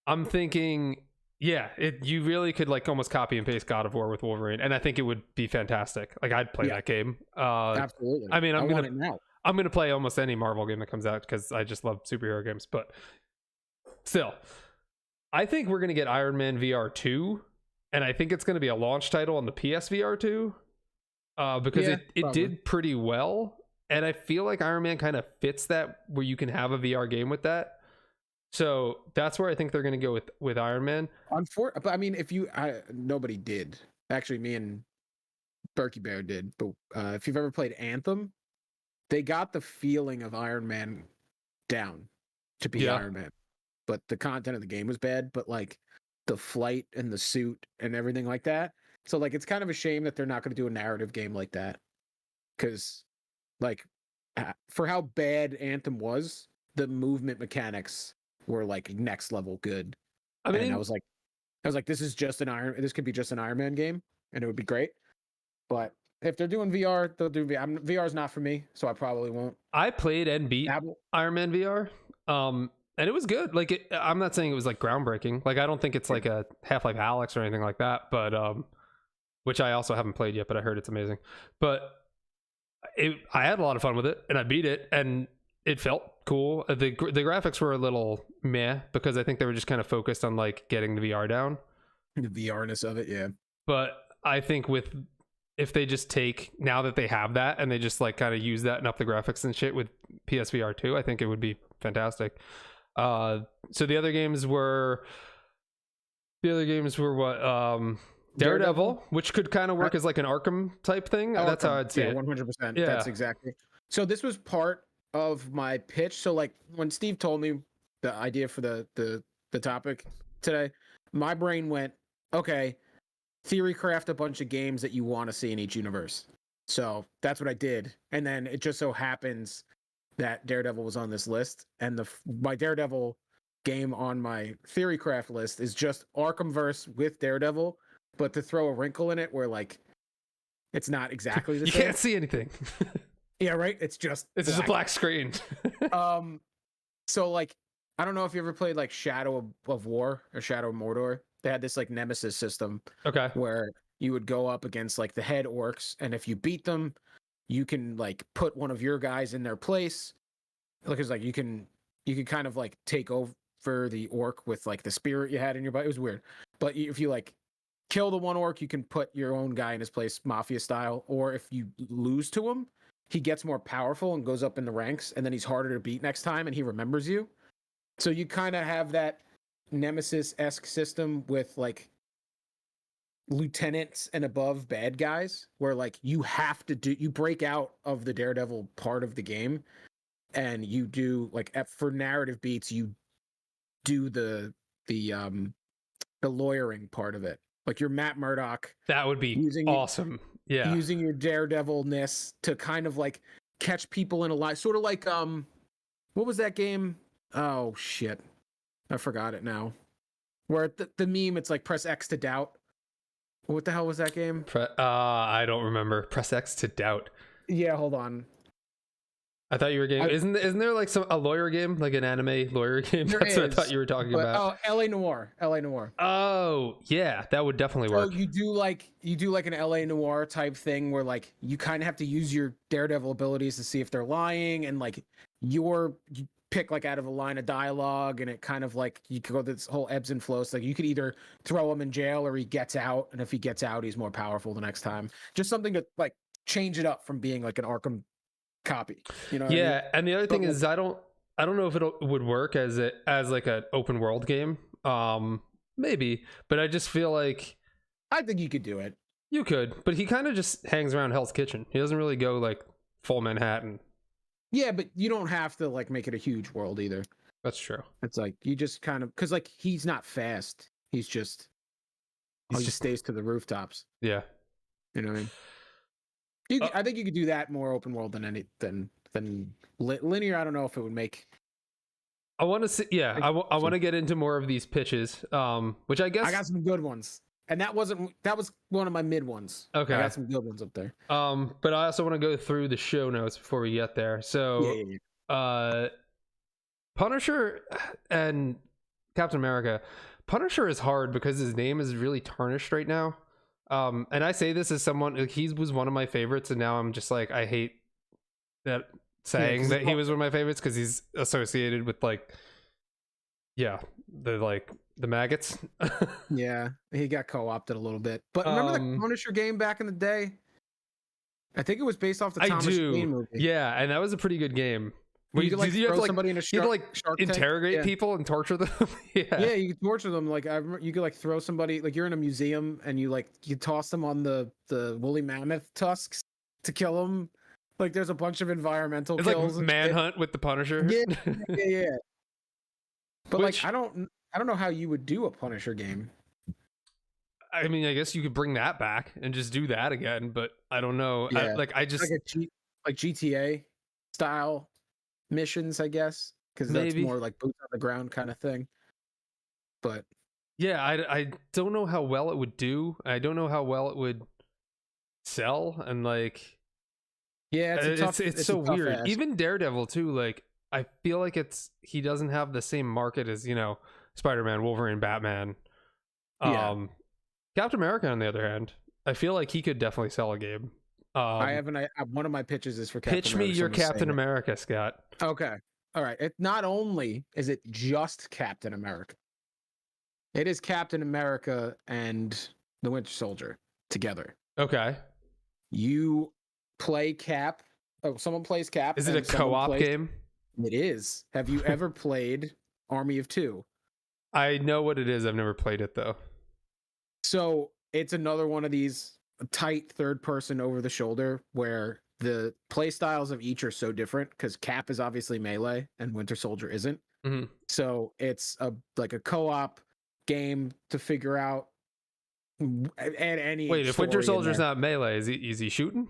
I'm thinking. Yeah, you really could like almost copy and paste God of War with Wolverine, and I think it would be fantastic. Like I'd play that game. Absolutely. I mean, I'm gonna play almost any Marvel game that comes out because I just love superhero games. But still, I think we're gonna get Iron Man VR 2, and I think it's gonna be a launch title on the PSVR 2, because it did pretty well, and I feel like Iron Man kind of fits that where you can have a VR game with that. So that's where I think they're going to go with Iron Man. But I mean, nobody did. Actually, me and Berkey Bear did. But if you've ever played Anthem, they got the feeling of Iron Man down to be Iron Man. But the content of the game was bad. But like the flight and the suit and everything like that. So like it's kind of a shame that they're not going to do a narrative game like that. Because like for how bad Anthem was, the movement mechanics were like next level good. I mean, and I was like, this could be just an Iron Man game, and it would be great. But if they're doing VR, they'll do VR. VR is not for me, so I probably won't. I played and beat Iron Man VR, and it was good. Like, I'm not saying it was like groundbreaking. Like, I don't think it's like a Half-Life Alyx or anything like that. But which I also haven't played yet, but I heard it's amazing. But I had a lot of fun with it, and I beat it, and it felt cool. The graphics were a little meh because I think they were just kind of focused on like getting the VR down. The VRness of it, yeah. But I think if they just take, now that they have that and they just like kind of use that and up the graphics and shit with PSVR 2, I think it would be fantastic. So the other games were what? Daredevil, which could kind of work as like an Arkham type thing. Arkham, that's how I'd say it. 100%. Yeah. That's exactly. So this was part of my pitch. So like when Steve told me the idea for the topic today, my brain went, okay, theory craft a bunch of games that you want to see in each universe. So that's what I did. And then it just so happens that Daredevil was on this list, and my Daredevil game on my theory craft list is just Arkhamverse with Daredevil, but to throw a wrinkle in it where like it's not exactly the same. You can't see anything. Yeah, right. It's just a black screen. So like I don't know if you ever played like Shadow of War or Shadow of Mordor. They had this like nemesis system. Okay. Where you would go up against like the head orcs, and if you beat them, you can like put one of your guys in their place. Like it's like you can kind of like take over the orc with like the spirit you had in your body. It was weird. But if you like kill the one orc, you can put your own guy in his place, mafia style. Or if you lose to him, he gets more powerful and goes up in the ranks, and then he's harder to beat next time, and he remembers you. So you kind of have that Nemesis-esque system with like lieutenants and above bad guys, where like you break out of the Daredevil part of the game, and you do like for narrative beats, you do the lawyering part of it. Like you're Matt Murdock. That would be awesome. Yeah. Using your Daredevil-ness to kind of like catch people in a lie. Sort of like what was that game? Oh shit. I forgot it now. Where the meme, it's like press X to doubt. What the hell was that game? I don't remember. Press X to doubt. Yeah, hold on. I thought you were game. Isn't there like a lawyer game, like an anime lawyer game? That's what I thought you were talking about. Oh, LA Noire. Oh, yeah, that would definitely work. So you do like an LA Noire type thing where like you kind of have to use your Daredevil abilities to see if they're lying, and like you pick like out of a line of dialogue, and it kind of like you go this whole ebbs and flows. Like you could either throw him in jail or he gets out, and if he gets out, he's more powerful the next time. Just something to like change it up from being like an Arkham copy, you know? Yeah, I mean? And the other thing is I don't know if it would work as like an open world game. Maybe, but I just feel like I think you could do it. You could, but he kind of just hangs around Hell's Kitchen. He doesn't really go like full Manhattan. Yeah, but you don't have to like make it a huge world either. That's true. It's like you just kind of, because like he's not fast. He just stays to the rooftops. Yeah. You know what I mean? I think you could do that more open world than linear. I don't know if it would make. I want to see. Yeah, I want to get into more of these pitches. Which I guess I got some good ones, and that was one of my mid ones. Okay, I got some good ones up there. But I also want to go through the show notes before we get there. So, Punisher and Captain America. Punisher is hard because his name is really tarnished right now. And I say this as someone, he was one of my favorites, and now I'm just like, I hate that saying that he was one of my favorites because he's associated with like, the maggots. Yeah, he got co-opted a little bit. But remember the Punisher game back in the day? I think it was based off the Thomas Wayne movie. Yeah, and that was a pretty good game. You could like throw somebody in a shark, interrogate people and torture them. Yeah, you could torture them. Like I remember, you could like throw somebody, like you're in a museum and you toss them on the woolly mammoth tusks to kill them. Like there's a bunch of environmental kills. Like Manhunt with the Punisher. Yeah. But like I don't know how you would do a Punisher game. I mean, I guess you could bring that back and just do that again, but I don't know. Yeah. Like GTA style missions, I guess, because that's more like boots on the ground kind of thing. But yeah, I don't know how well it would do. I don't know how well it would sell, and like it's so weird. Ask. Even Daredevil too. Like I feel like he doesn't have the same market as Spider-Man, Wolverine, Batman. Captain America, on the other hand, I feel like he could definitely sell a game. I haven't. One of my pitches is for Captain pitch me America, your Captain America, Scott. Okay. All right. It not only is it just Captain America, it is Captain America and the Winter Soldier together. Okay. You play Cap. Oh, someone plays Cap. Is it a co-op game? It is. Have you ever played Army of Two? I know what it is. I've never played it though. So it's another one of these tight third person over the shoulder where the play styles of each are so different because Cap is obviously melee and Winter Soldier isn't. Mm-hmm. So it's like a co-op game to figure out. Add any. Wait, if Winter Soldier's not melee, is he shooting?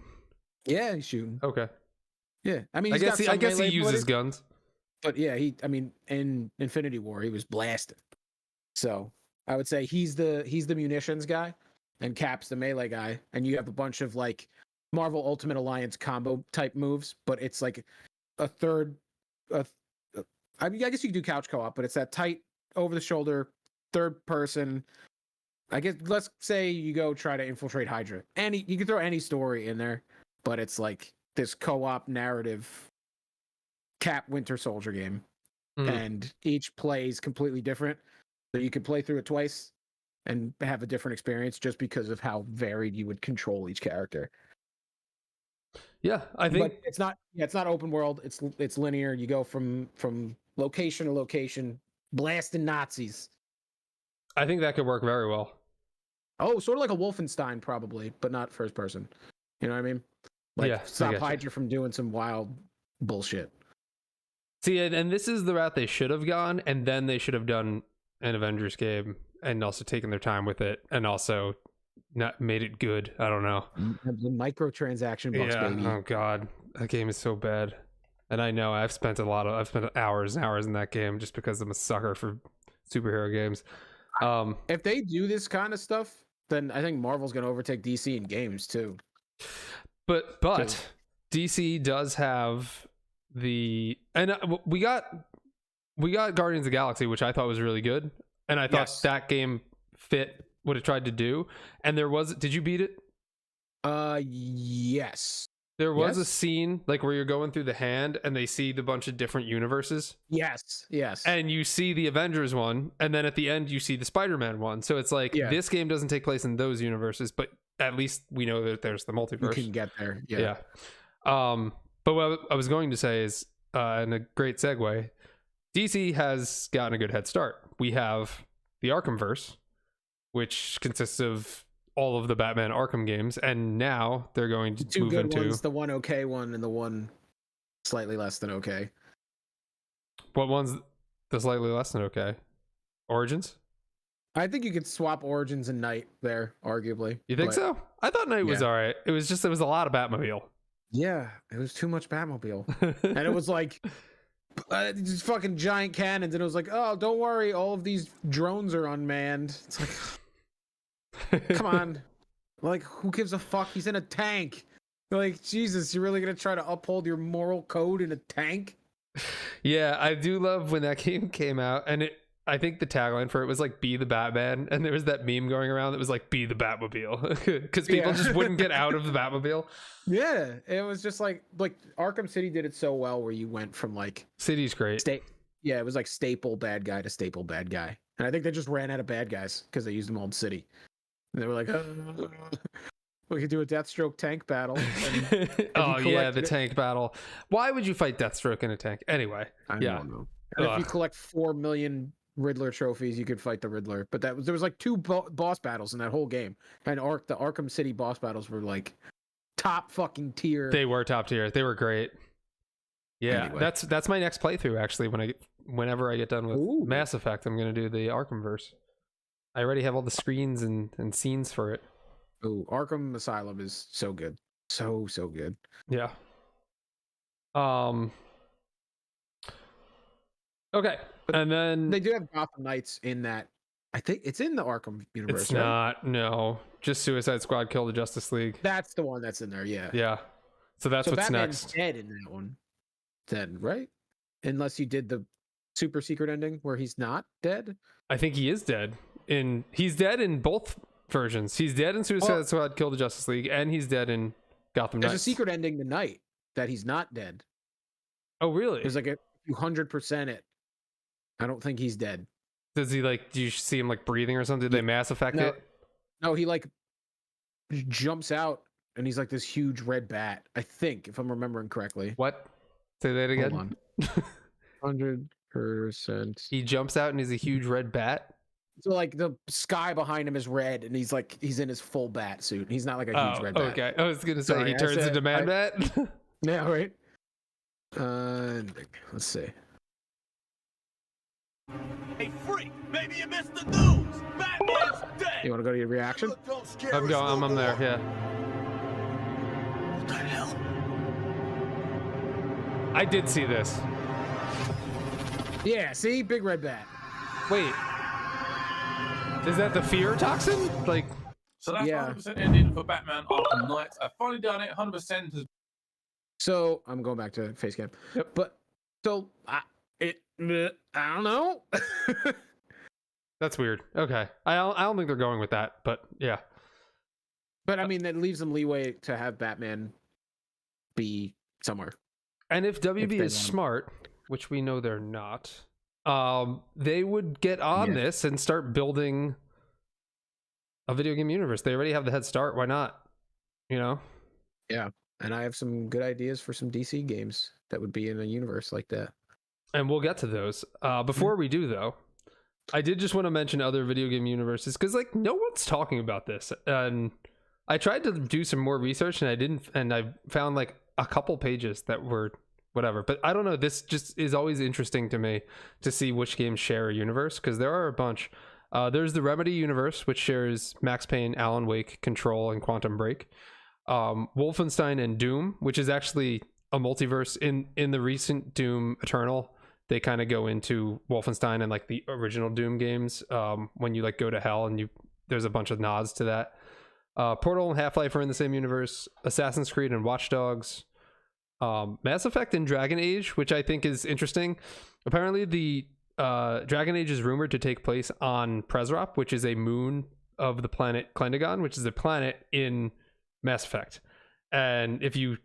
Yeah, he's shooting. Okay. Yeah, I mean, I guess he uses guns. But yeah, in Infinity War he was blasting. So I would say he's the munitions guy, and Cap's the melee guy, and you have a bunch of like Marvel Ultimate Alliance combo type moves, but it's like a third. I guess you could do couch co-op, but it's that tight over the shoulder third person. I guess let's say you go try to infiltrate Hydra. You can throw any story in there, but it's like this co-op narrative Cap Winter Soldier game. And each play is completely different. So you could play through it twice and have a different experience just because of how varied you would control each character. Yeah, I think but it's not open world. It's linear. You go from location to location, blasting Nazis. I think that could work very well. Oh, sort of like a Wolfenstein, probably, but not first person. You know what I mean? Like, yeah, stop Hydra from doing some wild bullshit. See, and this is the route they should have gone, and then they should have done an Avengers game and also taken their time with it, and also not made it good. I don't know. The microtransaction bucks, baby. Oh god, that game is so bad. And I know I've spent hours and hours in that game just because I'm a sucker for superhero games. If they do this kind of stuff, then I think Marvel's going to overtake DC in games too. But DC does have we got Guardians of the Galaxy, which I thought was really good, and I thought that game fit what it tried to do. And did you beat it? Yes. There was a scene like where you're going through the hand and they see the bunch of different universes. Yes. And you see the Avengers one, and then at the end you see the Spider-Man one. So it's like this game doesn't take place in those universes, but at least we know that there's the multiverse. You can get there. Yeah. But what I was going to say is, and a great segue, DC has gotten a good head start. We have the Arkhamverse, which consists of all of the Batman Arkham games, and now they're going to move into ones, the one okay one and the one slightly less than okay. What one's the slightly less than okay? Origins? I think you could swap Origins and Night there, arguably. You think so? I thought Night was all right. It was a lot of Batmobile. Yeah, it was too much Batmobile. And it was like these fucking giant cannons, and it was like, oh, don't worry, all of these drones are unmanned. It's like, come on. Like, who gives a fuck? He's in a tank. Like, Jesus, you're really gonna try to uphold your moral code in a tank? Yeah, I do love when that game came out, and I think the tagline for it was like "Be the Batman," and there was that meme going around that was like "Be the Batmobile," because people just wouldn't get out of the Batmobile. Yeah, it was just like Arkham City did it so well, where you went from like City's great. Yeah, it was like staple bad guy to staple bad guy, and I think they just ran out of bad guys because they used them all in City. And they were like, we could do a Deathstroke tank battle. Oh yeah, the tank battle. Why would you fight Deathstroke in a tank anyway? I don't know. And if you collect 4 million Riddler trophies, you could fight the Riddler. But there was like 2 boss battles in that whole game, and the Arkham City boss battles were like top fucking tier. They were top tier. They were great. Yeah, anyway. That's my next playthrough actually. Whenever I get done with Mass Effect, I'm gonna do the Arkhamverse. I already have all the screens and scenes for it. Oh, Arkham Asylum is so good. So good. Yeah. Okay. And then they do have Gotham Knights in that. I think it's in the Arkham universe. It's not. No. Just Suicide Squad Kill the Justice League. That's the one that's in there, yeah. Yeah. So what's Batman's next. Dead in that one. Then, right? Unless you did the super secret ending where he's not dead. I think he is dead. He's dead in both versions. He's dead in Suicide Squad Kill the Justice League, and he's dead in Gotham There's Knights. a secret ending tonight that he's not dead. Oh, really? There's like a 200% it. I don't think he's dead. Does he like? Do you see him like breathing or something? Did they Mass Effect it? No, he like jumps out and he's like this huge red bat. I think, if I'm remembering correctly. What? Say that again. Hold on. 100%. He jumps out and he's a huge red bat. So like the sky behind him is red, and he's in his full bat suit. He's not like a huge red bat. Okay, I was gonna say Sorry, he turns into Man Bat. Yeah, right. Let's see. Hey freak, maybe you missed the news. Batman's dead. You want to go to your reaction? I'm going. I'm there. Yeah. What the hell? I did see this. Yeah. See, big red bat. Wait. Is that the fear toxin? Like. So that's Yeah. 100% ending for Batman Arkham Knights. I've finally done it. 100% has. So I'm going back to face cam. Yep. But so I don't know. That's weird. Okay. I don't think they're going with that, but yeah. But I mean, that leaves them leeway to have Batman be somewhere. And if WB they is want. smart, which we know they're not, they would get on this and start building a video game universe. They already have the head start. Why not? You know? Yeah. And I have some good ideas for some DC games that would be in a universe like that. And we'll get to those. Before we do, though, I did just want to mention other video game universes because, like, no one's talking about this. And I tried to do some more research, and I didn't. And I found like a couple pages that were whatever. But I don't know. This just is always interesting to me to see which games share a universe because there are a bunch. There's the Remedy universe, which shares Max Payne, Alan Wake, Control, and Quantum Break. Wolfenstein and Doom, which is actually a multiverse in the recent Doom Eternal. They kind of go into Wolfenstein and like the original Doom games. When you like go to hell and there's a bunch of nods to that. Portal and Half-Life are in the same universe. Assassin's Creed and Watch Dogs. Mass Effect and Dragon Age, which I think is interesting. Apparently the Dragon Age is rumored to take place on Presrop, which is a moon of the planet Klendagon, which is a planet in Mass Effect. And if you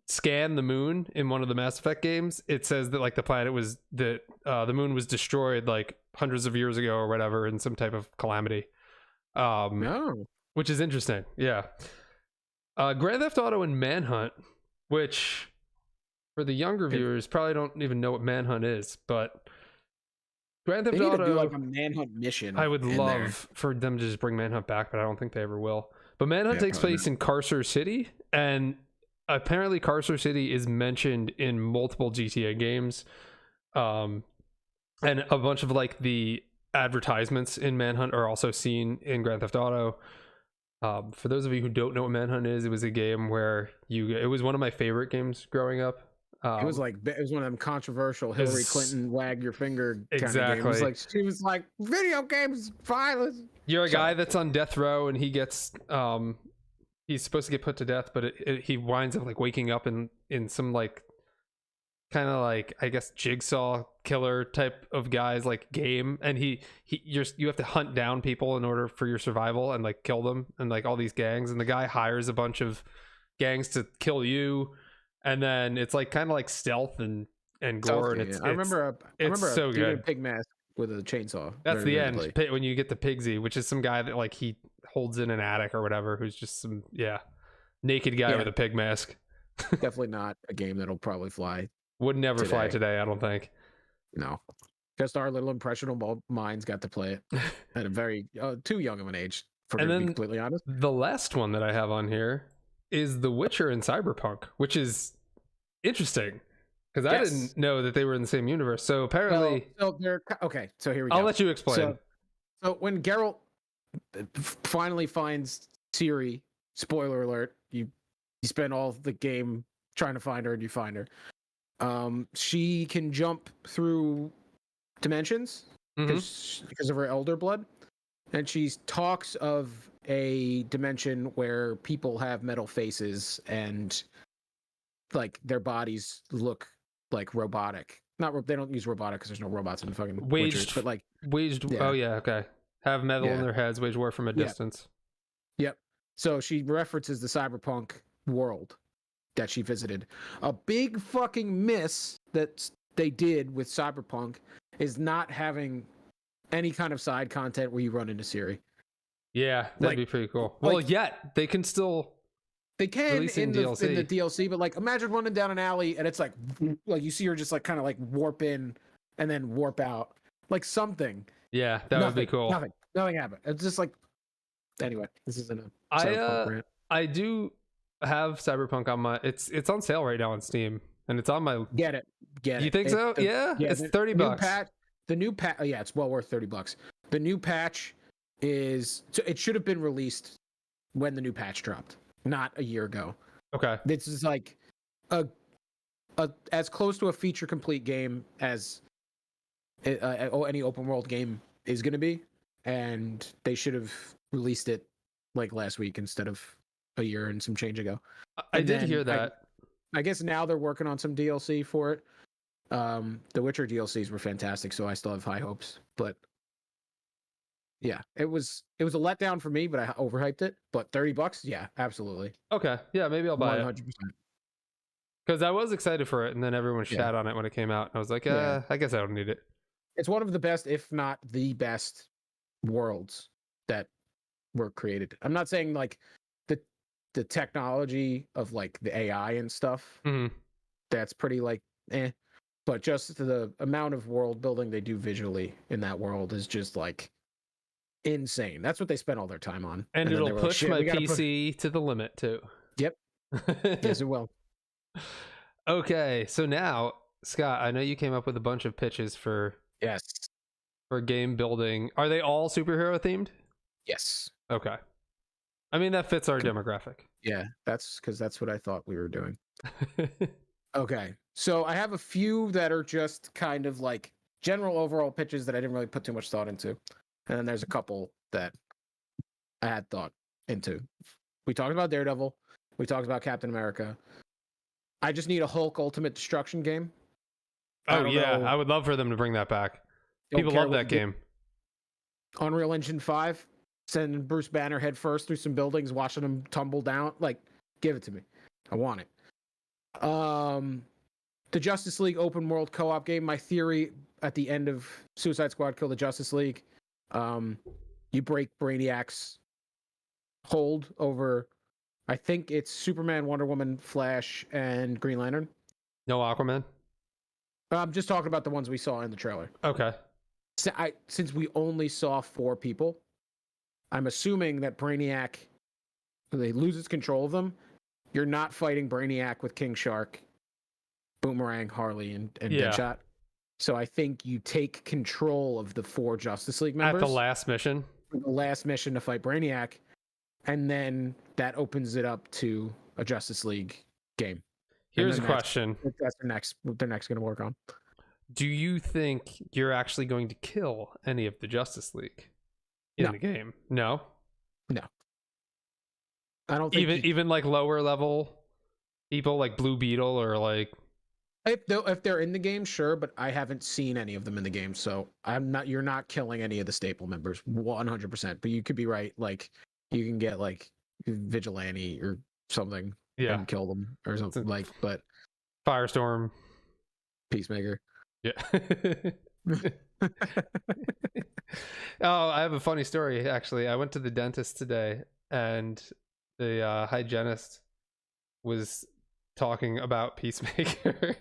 scan the moon in one of the Mass Effect games, it says that like the planet was the moon was destroyed like hundreds of years ago or whatever in some type of calamity. Which is interesting. Yeah. Grand Theft Auto and Manhunt, which for the younger viewers probably don't even know what Manhunt is, but Grand Theft Auto, to do like a Manhunt mission. I would love for them to just bring Manhunt back, but I don't think they ever will. But Manhunt takes place in Carcer City, and apparently Carcer City is mentioned in multiple GTA games. And a bunch of like the advertisements in Manhunt are also seen in Grand Theft Auto. For those of you who don't know what Manhunt is, it was a game where it was one of my favorite games growing up. It was one of them controversial Hillary Clinton wag your finger kind of games. Like she was like, video games violence. You're a guy that's on death row and he gets he's supposed to get put to death, but he winds up like waking up in some like kind of like I guess jigsaw killer type of guys like game, and you have to hunt down people in order for your survival and like kill them and like all these gangs, and the guy hires a bunch of gangs to kill you, and then it's like kind of like stealth and gore, and it's I remember a so dude in a good. pig mask with a chainsaw. That's the end when you get the Pigsy, which is some guy that like he holds in an attic or whatever, who's just some naked guy with a pig mask. Definitely not a game that'll probably fly. Would never fly today, I don't think. No, just our little impressionable minds got to play it at a very too young of an age, for me to be completely honest. The last one that I have on here is The Witcher and Cyberpunk, which is interesting because I didn't know that they were in the same universe. So apparently, so they're okay. So here we go. I'll let you explain. So when Geralt finally finds Ciri, spoiler alert, you spend all the game trying to find her, and you find her. She can jump through dimensions because of her elder blood, and she talks of a dimension where people have metal faces and like their bodies look like robotic. They don't use robotic because there's no robots in the fucking Witcher, but like waged. Yeah. Oh yeah, okay. Have metal in their heads, wage war from a distance. Yep. So she references the Cyberpunk world that she visited. A big fucking miss that they did with Cyberpunk is not having any kind of side content where you run into Siri. Yeah, that'd be pretty cool. Well, yet they can still. They can in the DLC, but like imagine running down an alley and it's like you see her just like kind of like warp in and then warp out, like something. Yeah, that would be cool. Nothing happened. It's just like, anyway, this isn't a Cyberpunk rant. I do have Cyberpunk on my. It's on sale right now on Steam, and it's on my. Get it. You think so? Yeah, it's $30. The new patch. Yeah, it's well worth $30. The new patch is. So it should have been released when the new patch dropped, not a year ago. Okay. This is like a as close to a feature complete game as any open world game is going to be, and they should have released it like last week instead of a year and some change ago. I did hear that. I guess now they're working on some DLC for it. The Witcher DLCs were fantastic, so I still have high hopes. But yeah, it was a letdown for me, but I overhyped it. But $30, yeah, absolutely. Okay, yeah, maybe I'll buy 100%. Because I was excited for it, and then everyone shat on it when it came out. I was like, I guess I don't need it. It's one of the best, if not the best, worlds that were created. I'm not saying like the technology of like the AI and stuff. Mm-hmm. That's pretty like but just the amount of world building they do visually in that world is just like insane. That's what they spent all their time on. And it'll push my PC to the limit too. Yep. Yes, it will. Okay, so now, Scott, I know you came up with a bunch of pitches for game building. Are they all superhero themed? Yes. Okay. I mean, that fits our demographic. Yeah, that's because that's what I thought we were doing. Okay, so I have a few that are just kind of like general overall pitches that I didn't really put too much thought into. And then there's a couple that I had thought into. We talked about Daredevil. We talked about Captain America. I just need a Hulk Ultimate Destruction game. Oh, yeah. I would love for them to bring that back. People love that game. Unreal Engine 5. Sending Bruce Banner head first through some buildings, watching him tumble down. Like, give it to me. I want it. The Justice League open world co-op game. My theory at the end of Suicide Squad Kill the Justice League, you break Brainiac's hold over, I think it's Superman, Wonder Woman, Flash, and Green Lantern. No Aquaman? I'm just talking about the ones we saw in the trailer. Okay. Since we only saw 4 people, I'm assuming that Brainiac, they loses control of them. You're not fighting Brainiac with King Shark, Boomerang, Harley, and Deadshot. So I think you take control of the 4 Justice League members. At the last mission? The last mission to fight Brainiac. And then that opens it up to a Justice League game. Here's a question. That's what they're next going to work on. Do you think you're actually going to kill any of the Justice League in the game? No? No. I don't think even like lower level people like Blue Beetle or like if they're in the game, sure, but I haven't seen any of them in the game, so you're not killing any of the staple members 100%. But you could be right, like you can get like Vigilante or something and kill them or something like, but Firestorm, Peacemaker. Yeah. Oh, I have a funny story actually. I went to the dentist today and the hygienist was talking about Peacemaker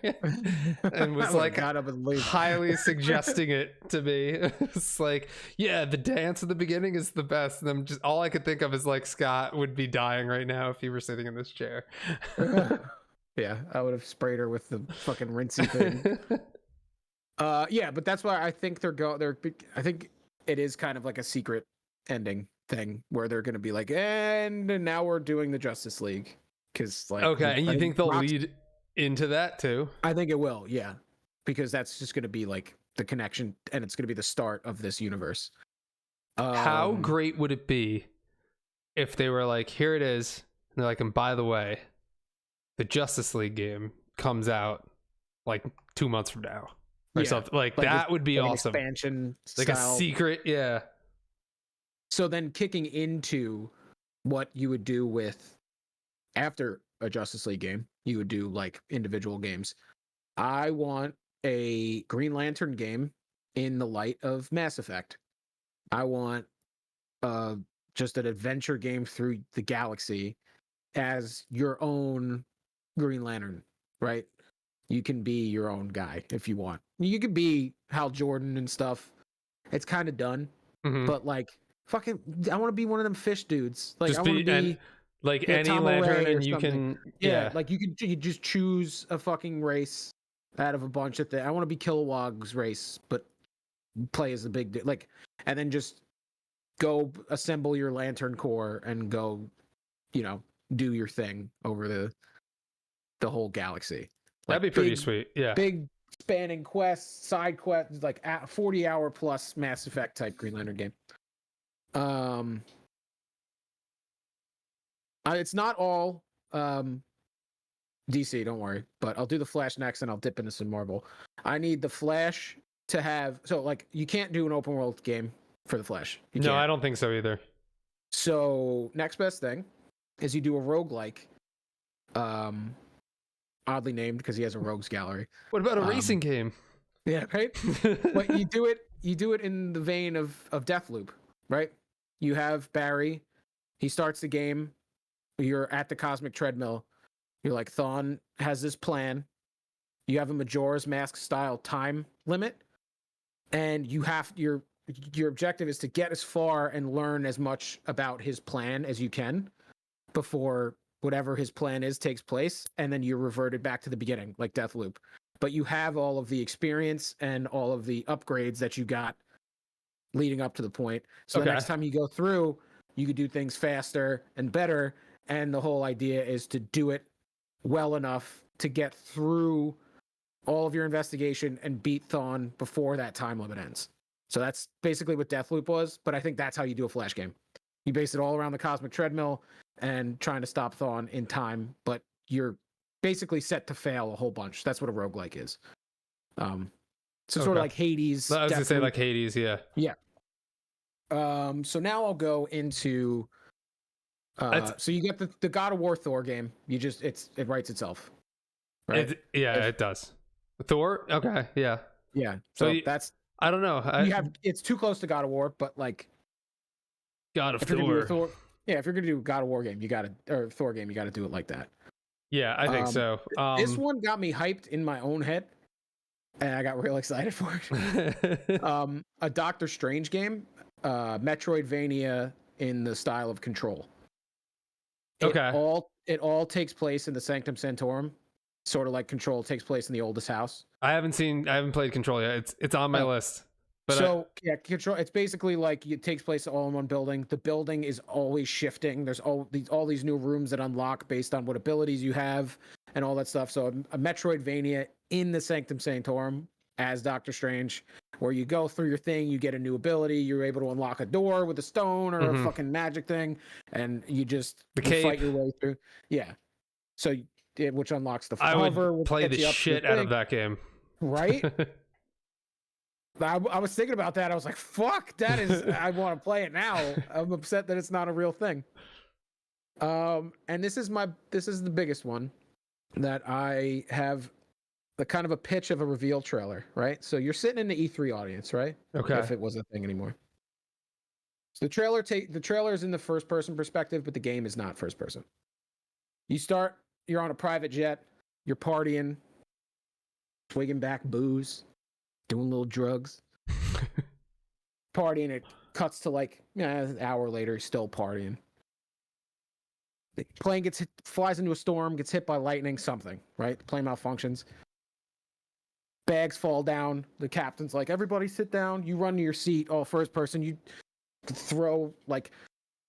and was like highly suggesting it to me. It's like, yeah, the dance at the beginning is the best. And I'm just, all I could think of is like Scott would be dying right now if he were sitting in this chair. Yeah, I would have sprayed her with the fucking rinsey thing. Yeah, but that's why I think I think it is kind of like a secret ending thing where they're going to be like, and now we're doing the Justice League. Because like, okay, and you think they'll lead into that too? I think it will, yeah, because that's just going to be like the connection, and it's going to be the start of this universe. How great would it be if they were like, here it is, and they're like, and by the way, the Justice League game comes out like 2 months from now or something like that? Would be awesome. Expansion, like style. A secret, yeah. So then kicking into what you would do with after a Justice League game. You would do like individual games. I want a Green Lantern game in the light of Mass Effect. I want just an adventure game through the galaxy as your own Green Lantern, right? You can be your own guy if you want. You could be Hal Jordan and stuff. It's kind of done, but like, fucking, I want to be one of them fish dudes. Like, just I want to be like any Tom lantern, Array and or you something. can like you just choose a fucking race out of a bunch of things. I want to be Kilowog's race, but play as a big dude. Like, and then just go assemble your Lantern Corps and go, do your thing over the whole galaxy. That'd be pretty sweet. Yeah. Big spanning quests, side quests, like 40-hour plus Mass Effect type Green Lantern game. It's not all DC, don't worry, but I'll do the Flash next and I'll dip into some Marvel. I need the Flash to have, so like, you can't do an open world game for the Flash. No, I don't think so either. So next best thing is you do a roguelike, oddly named because he has a rogues gallery. What about a racing game? Yeah, right. But you do it in the vein of Deathloop, right? You have Barry, he starts the game, you're at the cosmic treadmill, you're like, Thawne has this plan, you have a Majora's Mask style time limit, and you have your objective is to get as far and learn as much about his plan as you can before whatever his plan is takes place, and then you're reverted back to the beginning, like Deathloop. But you have all of the experience and all of the upgrades that you got leading up to the point. So the next time you go through, you could do things faster and better. And the whole idea is to do it well enough to get through all of your investigation and beat Thawne before that time limit ends. So that's basically what Deathloop was, but I think that's how you do a Flash game. You base it all around the cosmic treadmill and trying to stop Thawne in time, but you're basically set to fail a whole bunch. That's what a roguelike is. So sort of like Hades. I was going to say like Hades, yeah. Yeah. So now I'll go into so you get the God of War Thor game. You just it writes itself. Right? It does. Thor? Okay, yeah. Yeah. So that's I don't know. It's too close to God of War, but like God of Thor. If you're gonna do God of War game, or Thor game, you gotta do it like that. Yeah, I think so. This one got me hyped in my own head, and I got real excited for it. A Doctor Strange game, Metroidvania in the style of Control. It all takes place in the Sanctum Sanctorum, sort of like Control takes place in the oldest house. I haven't played Control yet. It's on my list. But Control. It's basically like it takes place all in one building. The building is always shifting. There's all these new rooms that unlock based on what abilities you have and all that stuff. So a Metroidvania in the Sanctum Sanctorum as Doctor Strange, where you go through your thing, you get a new ability, you're able to unlock a door with a stone or a fucking magic thing, and you just fight your way through. Yeah. So which unlocks the hover. I would play the shit out of that game. Right? I was thinking about that. I was like, fuck, that is, I want to play it now. I'm upset that it's not a real thing. And this is the biggest one that I have the kind of a pitch of a reveal trailer, right? So you're sitting in the E3 audience, right? Okay. If it was a thing anymore. So the trailer is in the first person perspective, but the game is not first person. You're on a private jet, you're partying, swigging back booze, doing little drugs, partying. It cuts to like an hour later, still partying. The plane flies into a storm, gets hit by lightning, something, right? The plane malfunctions. Bags fall down. The captain's like, everybody sit down. You run to your seat, all first person. You throw like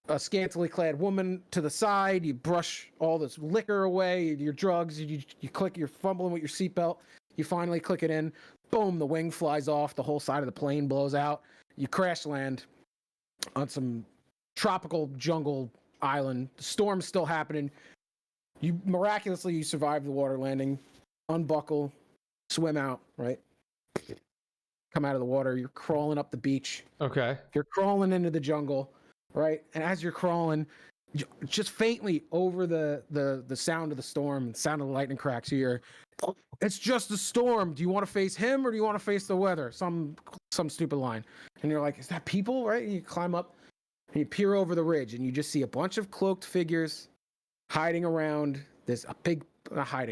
a scantily clad woman to the side. You brush all this liquor away, your drugs. You click, you're fumbling with your seatbelt. You finally click it in. Boom, the wing flies off. The whole side of the plane blows out. You crash land on some tropical jungle island. The storm's still happening. You miraculously survive the water landing, unbuckle, swim out, right? Come out of the water. You're crawling up the beach. Okay. You're crawling into the jungle, right? And as you're crawling, just faintly over the sound of the storm and sound of the lightning cracks, you hear, "It's just a storm. Do you want to face him or do you want to face the weather?" Some stupid line. And you're like, "Is that people?" Right? And you climb up and you peer over the ridge and you just see a bunch of cloaked figures hiding around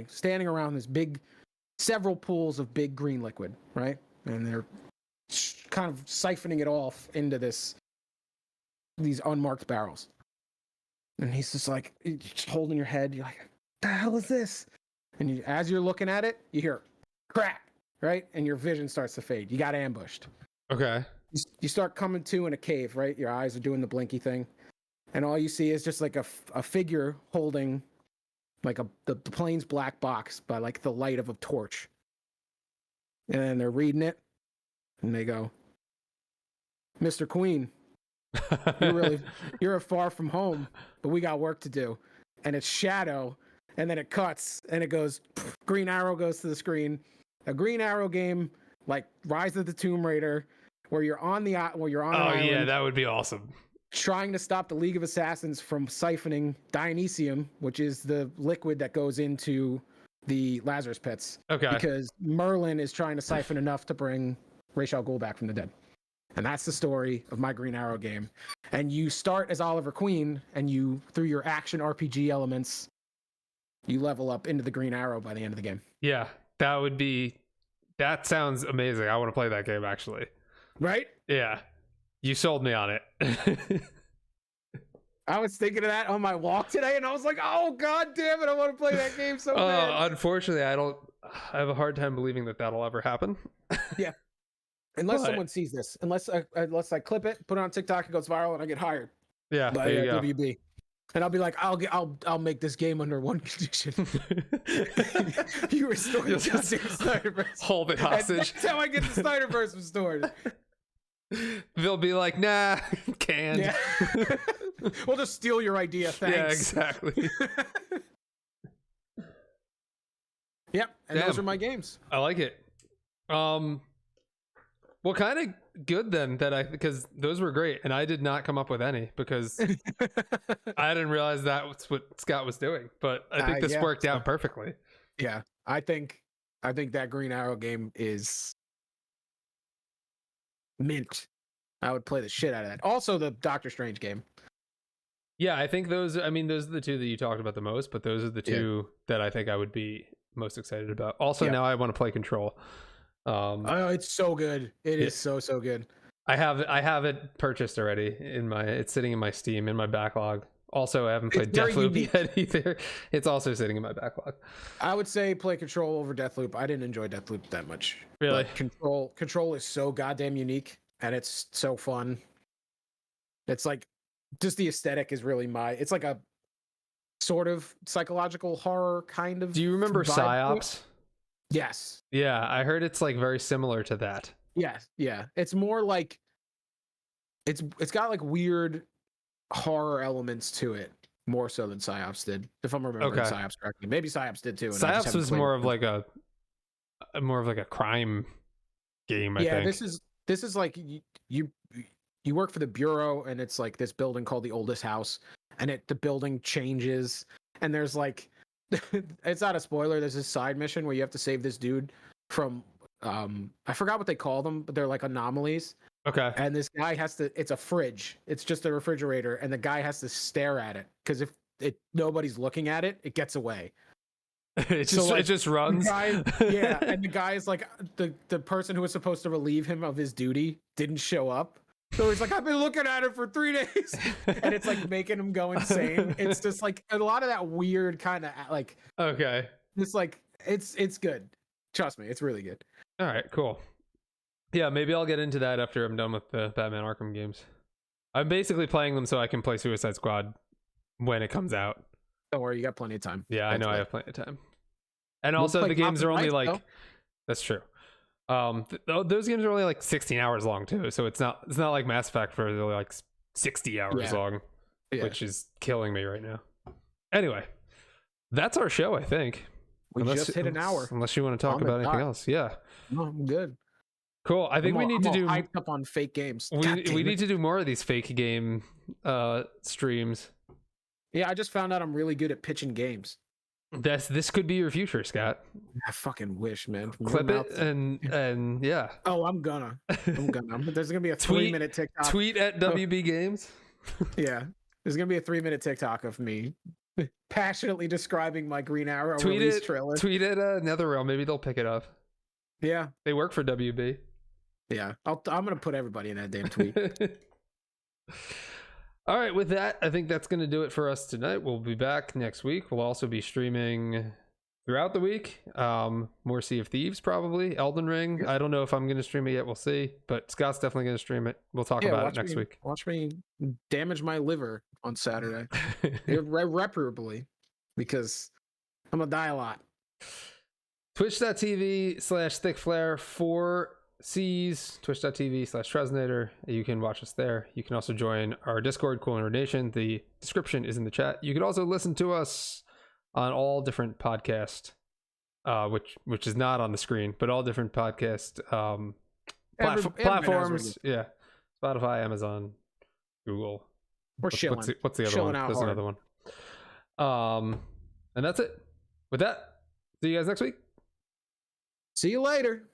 standing around this big, several pools of big green liquid, right? And they're kind of siphoning it off into these unmarked barrels. And he's just like, just holding your head. You're like, "What the hell is this?" And as you're looking at it, you hear crack, right? And your vision starts to fade. You got ambushed. Okay. You start coming to in a cave, right? Your eyes are doing the blinky thing. And all you see is just like a figure holding like the plane's black box by like the light of a torch. And then they're reading it. And they go, "Mr. Queen, you're far from home, but we got work to do." And it's shadow, and then it cuts, and it goes, green arrow goes to the screen. A Green Arrow game like Rise of the Tomb Raider, where you're on an island. Yeah, that would be awesome. Trying to stop the League of Assassins from siphoning Dionysium, which is the liquid that goes into the Lazarus pits. Okay. Because Merlin is trying to siphon enough to bring Ra's al Ghul back from the dead. And that's the story of my Green Arrow game. And you start as Oliver Queen, and you, through your action RPG elements, you level up into the Green Arrow by the end of the game. Yeah, that sounds amazing. I want to play that game, actually. Right? Yeah. You sold me on it. I was thinking of that on my walk today, and I was like, "Oh, God damn it, I want to play that game so bad." Unfortunately, I have a hard time believing that'll ever happen. Yeah. Unless someone sees this. Unless I clip it, put it on TikTok, it goes viral, and I get hired. Yeah, by WB. And I'll be like, I'll make this game under one condition. You restore the goddamn Snyderverse. Hold it hostage. That's how I get the Snyderverse restored. They'll be like, "Nah, canned." Yeah. We'll just steal your idea, thanks. Yeah, exactly. Yep, and those are my games. I like it. Well, kind of good then because those were great, and I did not come up with any because I didn't realize that's what Scott was doing. But I think this worked out perfectly. Yeah, I think that Green Arrow game is mint. I would play the shit out of that. Also, the Doctor Strange game. Yeah, I think those are the two that you talked about the most, but those are the two that I think I would be most excited about. Also, now I want to play Control. Oh, it's so good. It is so good. I have it purchased already it's sitting in my Steam in my backlog. Also, I haven't played Deathloop yet either. It's also sitting in my backlog. I would say play Control over Deathloop. I didn't enjoy Deathloop that much. Really? But Control is so goddamn unique, and it's so fun. It's like just the aesthetic is really it's like a sort of psychological horror kind of. Do you remember PsyOps? Yes. Yeah, I heard it's like very similar to that. Yes. Yeah. It's more like it's got like weird horror elements to it, more so than PsyOps did. If I'm remembering PsyOps correctly, maybe PsyOps did too. PsyOps was more of like a crime game. I think. This is like you work for the Bureau, and it's like this building called the Oldest House, and the building changes, and there's like it's not a spoiler. There's this side mission where you have to save this dude from I forgot what they call them, but they're like anomalies. Okay. And this guy it's a fridge. It's just a refrigerator, and the guy has to stare at it because if nobody's looking at it, it gets away. It just runs. And the guy is like the person who was supposed to relieve him of his duty didn't show up. So he's like, "I've been looking at it for 3 days," and it's like making him go insane. It's just like a lot of that weird kind of like. Okay. It's like it's good. Trust me, it's really good. All right, cool. Yeah, maybe I'll get into that after I'm done with the Batman Arkham games. I'm basically playing them so I can play Suicide Squad when it comes out. Don't worry, you got plenty of time. Yeah, I know I have plenty of time. And also the games are only like that's true. Those games are only like 16 hours long too, so it's not like Mass Effect where they're like 60 hours long, which is killing me right now. Anyway, that's our show, I think. We just hit an hour. Unless you want to talk about anything else. Yeah. No, I'm good. Cool. I think we need to do hyped up on fake games. We need to do more of these fake game streams. Yeah, I just found out I'm really good at pitching games. This could be your future, Scott. I fucking wish, man. Clip it and yeah. Oh, I'm gonna. There's gonna be a 3-minute TikTok. Tweet at WB Games. Yeah, there's gonna be a 3-minute TikTok of me passionately describing my Green Arrow release trailer. Tweet at NetherRealm. Maybe they'll pick it up. Yeah, they work for WB. Yeah, I'm gonna put everybody in that damn tweet. All right, with that, I think that's going to do it for us tonight. We'll be back next week. We'll also be streaming throughout the week. More Sea of Thieves, probably. Elden Ring. I don't know if I'm going to stream it yet. We'll see. But Scott's definitely going to stream it. We'll talk about it next week. Watch me damage my liver on Saturday. Irreparably. Because I'm going to die a lot. Twitch.tv/thickflare for C's, twitch.tv/Tresnator. You can watch us there. You can also join our Discord, Cool Nation. The description is in the chat. You can also listen to us on all different podcasts, which is not on the screen, but all different podcast platforms. Yeah, Spotify, Amazon, Google. We're chilling. What's the other one? There's another one. And that's it. With that, see you guys next week. See you later.